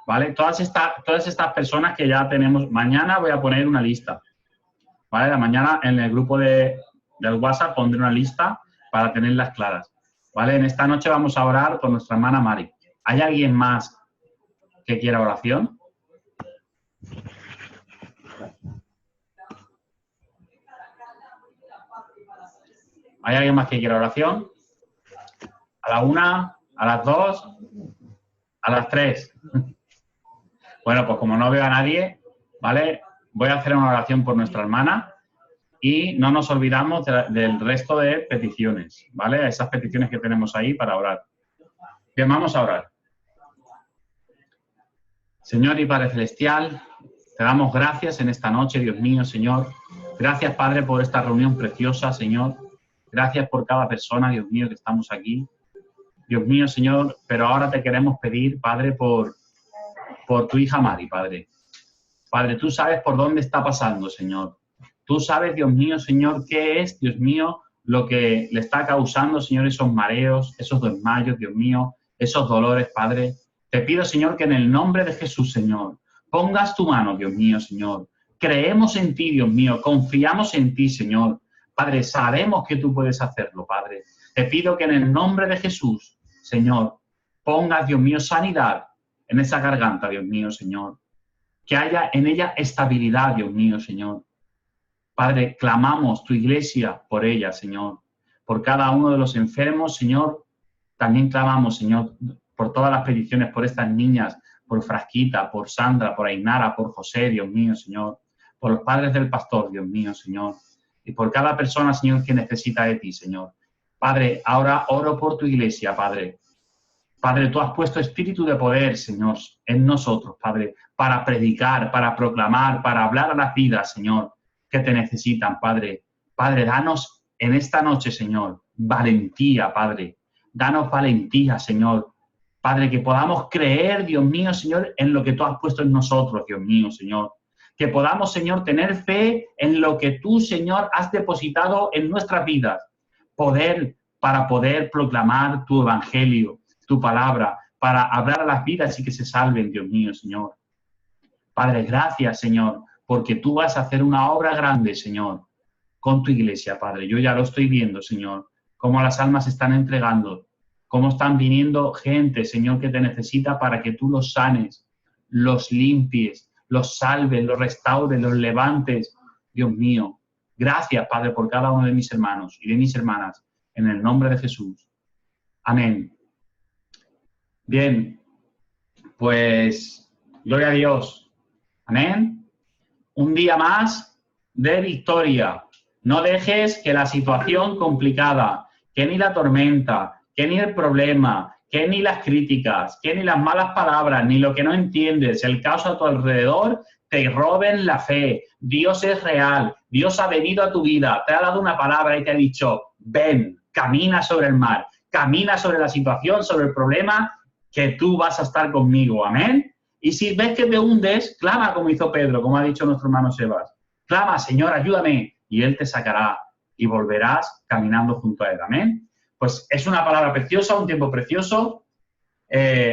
¿Vale? Todas estas personas que ya tenemos, mañana voy a poner una lista, ¿vale? Mañana en el grupo del WhatsApp pondré una lista para tenerlas claras, ¿vale? En esta noche vamos a orar por nuestra hermana Mari. ¿Hay alguien más que quiera oración? ¿Hay alguien más que quiera oración? ¿A la 1? ¿A las 2? ¿A las 3? Bueno, pues como no veo a nadie, ¿vale? Voy a hacer una oración por nuestra hermana y no nos olvidamos del resto de peticiones, ¿vale? Esas peticiones que tenemos ahí para orar. Bien, vamos a orar. Señor y Padre Celestial, te damos gracias en esta noche, Dios mío, Señor. Gracias, Padre, por esta reunión preciosa, Señor. Gracias por cada persona, Dios mío, que estamos aquí. Dios mío, Señor, pero ahora te queremos pedir, Padre, por tu hija Mari, Padre. Padre, tú sabes por dónde está pasando, Señor. Tú sabes, Dios mío, Señor, qué es, Dios mío, lo que le está causando, Señor, esos mareos, esos desmayos, Dios mío, esos dolores, Padre. Te pido, Señor, que en el nombre de Jesús, Señor, pongas tu mano, Dios mío, Señor. Creemos en ti, Dios mío, confiamos en ti, Señor. Padre, sabemos que tú puedes hacerlo, Padre. Te pido que en el nombre de Jesús, Señor, pongas, Dios mío, sanidad en esa garganta, Dios mío, Señor. Que haya en ella estabilidad, Dios mío, Señor. Padre, clamamos tu iglesia por ella, Señor. Por cada uno de los enfermos, Señor. También clamamos, Señor, por todas las peticiones, por estas niñas, por Frasquita, por Sandra, por Ainara, por José, Dios mío, Señor. Por los padres del pastor, Dios mío, Señor. Y por cada persona, Señor, que necesita de ti, Señor. Padre, ahora oro por tu iglesia, Padre. Padre, tú has puesto espíritu de poder, Señor, en nosotros, Padre, para predicar, para proclamar, para hablar a las vidas, Señor, que te necesitan, Padre. Padre, danos en esta noche, Señor, valentía, Padre. Danos valentía, Señor. Padre, que podamos creer, Dios mío, Señor, en lo que tú has puesto en nosotros, Dios mío, Señor. Que podamos, Señor, tener fe en lo que tú, Señor, has depositado en nuestras vidas. Para poder proclamar tu evangelio, tu palabra, para hablar a las vidas y que se salven, Dios mío, Señor. Padre, gracias, Señor, porque tú vas a hacer una obra grande, Señor, con tu iglesia, Padre. Yo ya lo estoy viendo, Señor, cómo las almas se están entregando, cómo están viniendo gente, Señor, que te necesita para que tú los sanes, los limpies, los salves, los restaures, los levantes. Dios mío, gracias, Padre, por cada uno de mis hermanos y de mis hermanas, en el nombre de Jesús. Amén. Bien, pues, gloria a Dios. Amén. Un día más de victoria. No dejes que la situación complicada, que ni la tormenta, que ni el problema, que ni las críticas, que ni las malas palabras, ni lo que no entiendes, el caos a tu alrededor, te roben la fe. Dios es real. Dios ha venido a tu vida, te ha dado una palabra y te ha dicho, ven, camina sobre el mar, camina sobre la situación, sobre el problema, que tú vas a estar conmigo. Amén. Y si ves que te hundes, clama como hizo Pedro, como ha dicho nuestro hermano Sebas. Clama, Señor, ayúdame, y Él te sacará y volverás caminando junto a Él. Amén. Pues es una palabra preciosa, un tiempo precioso.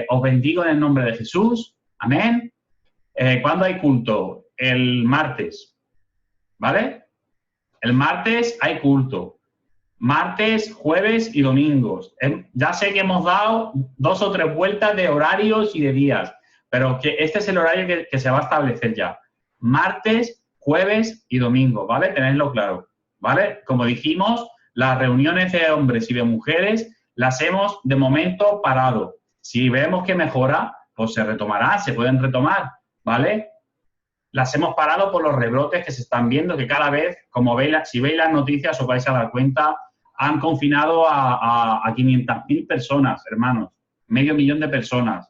Os bendigo en el nombre de Jesús. Amén. ¿Cuándo hay culto? El martes. ¿Vale? El martes hay culto. Martes, jueves y domingos. Ya sé que hemos dado 2 o 3 vueltas de horarios y de días, pero que este es el horario que se va a establecer ya. Martes, jueves y domingo, ¿vale? Tenedlo claro, ¿vale? Como dijimos, las reuniones de hombres y de mujeres las hemos de momento parado. Si vemos que mejora, pues se retomará, se pueden retomar, ¿vale? Las hemos parado por los rebrotes que se están viendo, que cada vez, como veis, si veis las noticias os vais a dar cuenta, han confinado a 500.000 personas, hermanos, 500.000 de personas,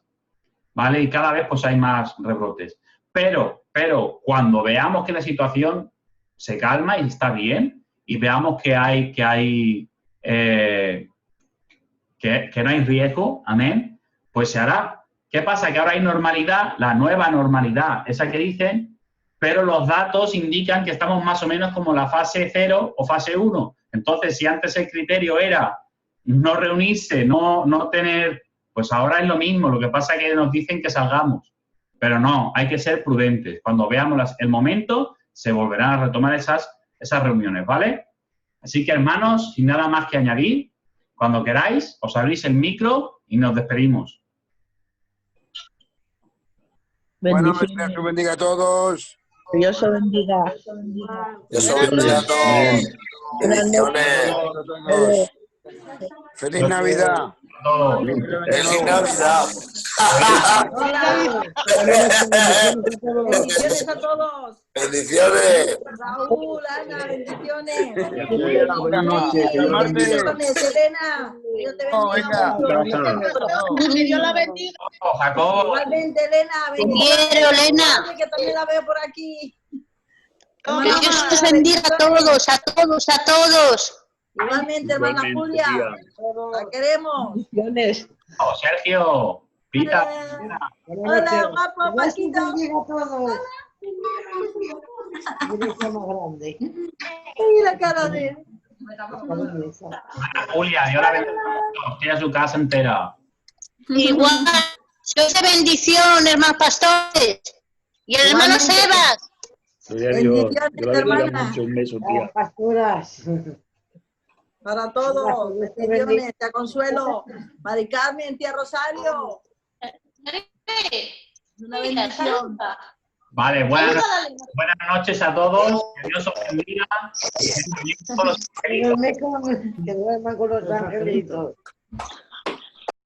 ¿vale? Y cada vez pues hay más rebrotes. Pero cuando veamos que la situación se calma y está bien, y veamos que no hay riesgo, amén, pues se hará. ¿Qué pasa? Que ahora hay normalidad, la nueva normalidad, esa que dicen, pero los datos indican que estamos más o menos como la fase 0 o fase 1. Entonces, si antes el criterio era no reunirse, no tener, pues ahora es lo mismo. Lo que pasa es que nos dicen que salgamos, pero no, hay que ser prudentes. Cuando veamos el momento, se volverán a retomar esas reuniones, ¿vale? Así que, hermanos, sin nada más que añadir, cuando queráis, os abrís el micro y nos despedimos. Bueno, Dios bendiga a todos. Dios os bendiga. Dios os bendiga a todos. Bendiciones. Feliz Navidad. ¡Feliz Navidad! Bendiciones a todos. ¡Bendiciones! Raúl, Ana, bendiciones. Buenas noches. Bendiciones, Elena. Dios te bendiga. Que Dios la bendiga. Jacobo. Igualmente, Elena. Quiero, Elena. Que también la veo por aquí. Que Dios os bendiga a todos, a todos, a todos. Igualmente, hermana Julia. La queremos. Oh, Sergio, Pita. Hola, guapo, Paquito. Y la cara de... Julia, Dios la bendiga. Tiene su casa entera. Igual. Dios de bendición, hermanos pastores. Y el hermano Sebas. Dios la bendiga mucho. Un beso, tía. Pastoras. Para todos, bendiciones, tía Consuelo, Mari Carmen, tía Rosario. Una bendición. Vale, buenas noches a todos. Que Dios os bendiga. Que duerman con los angelitos.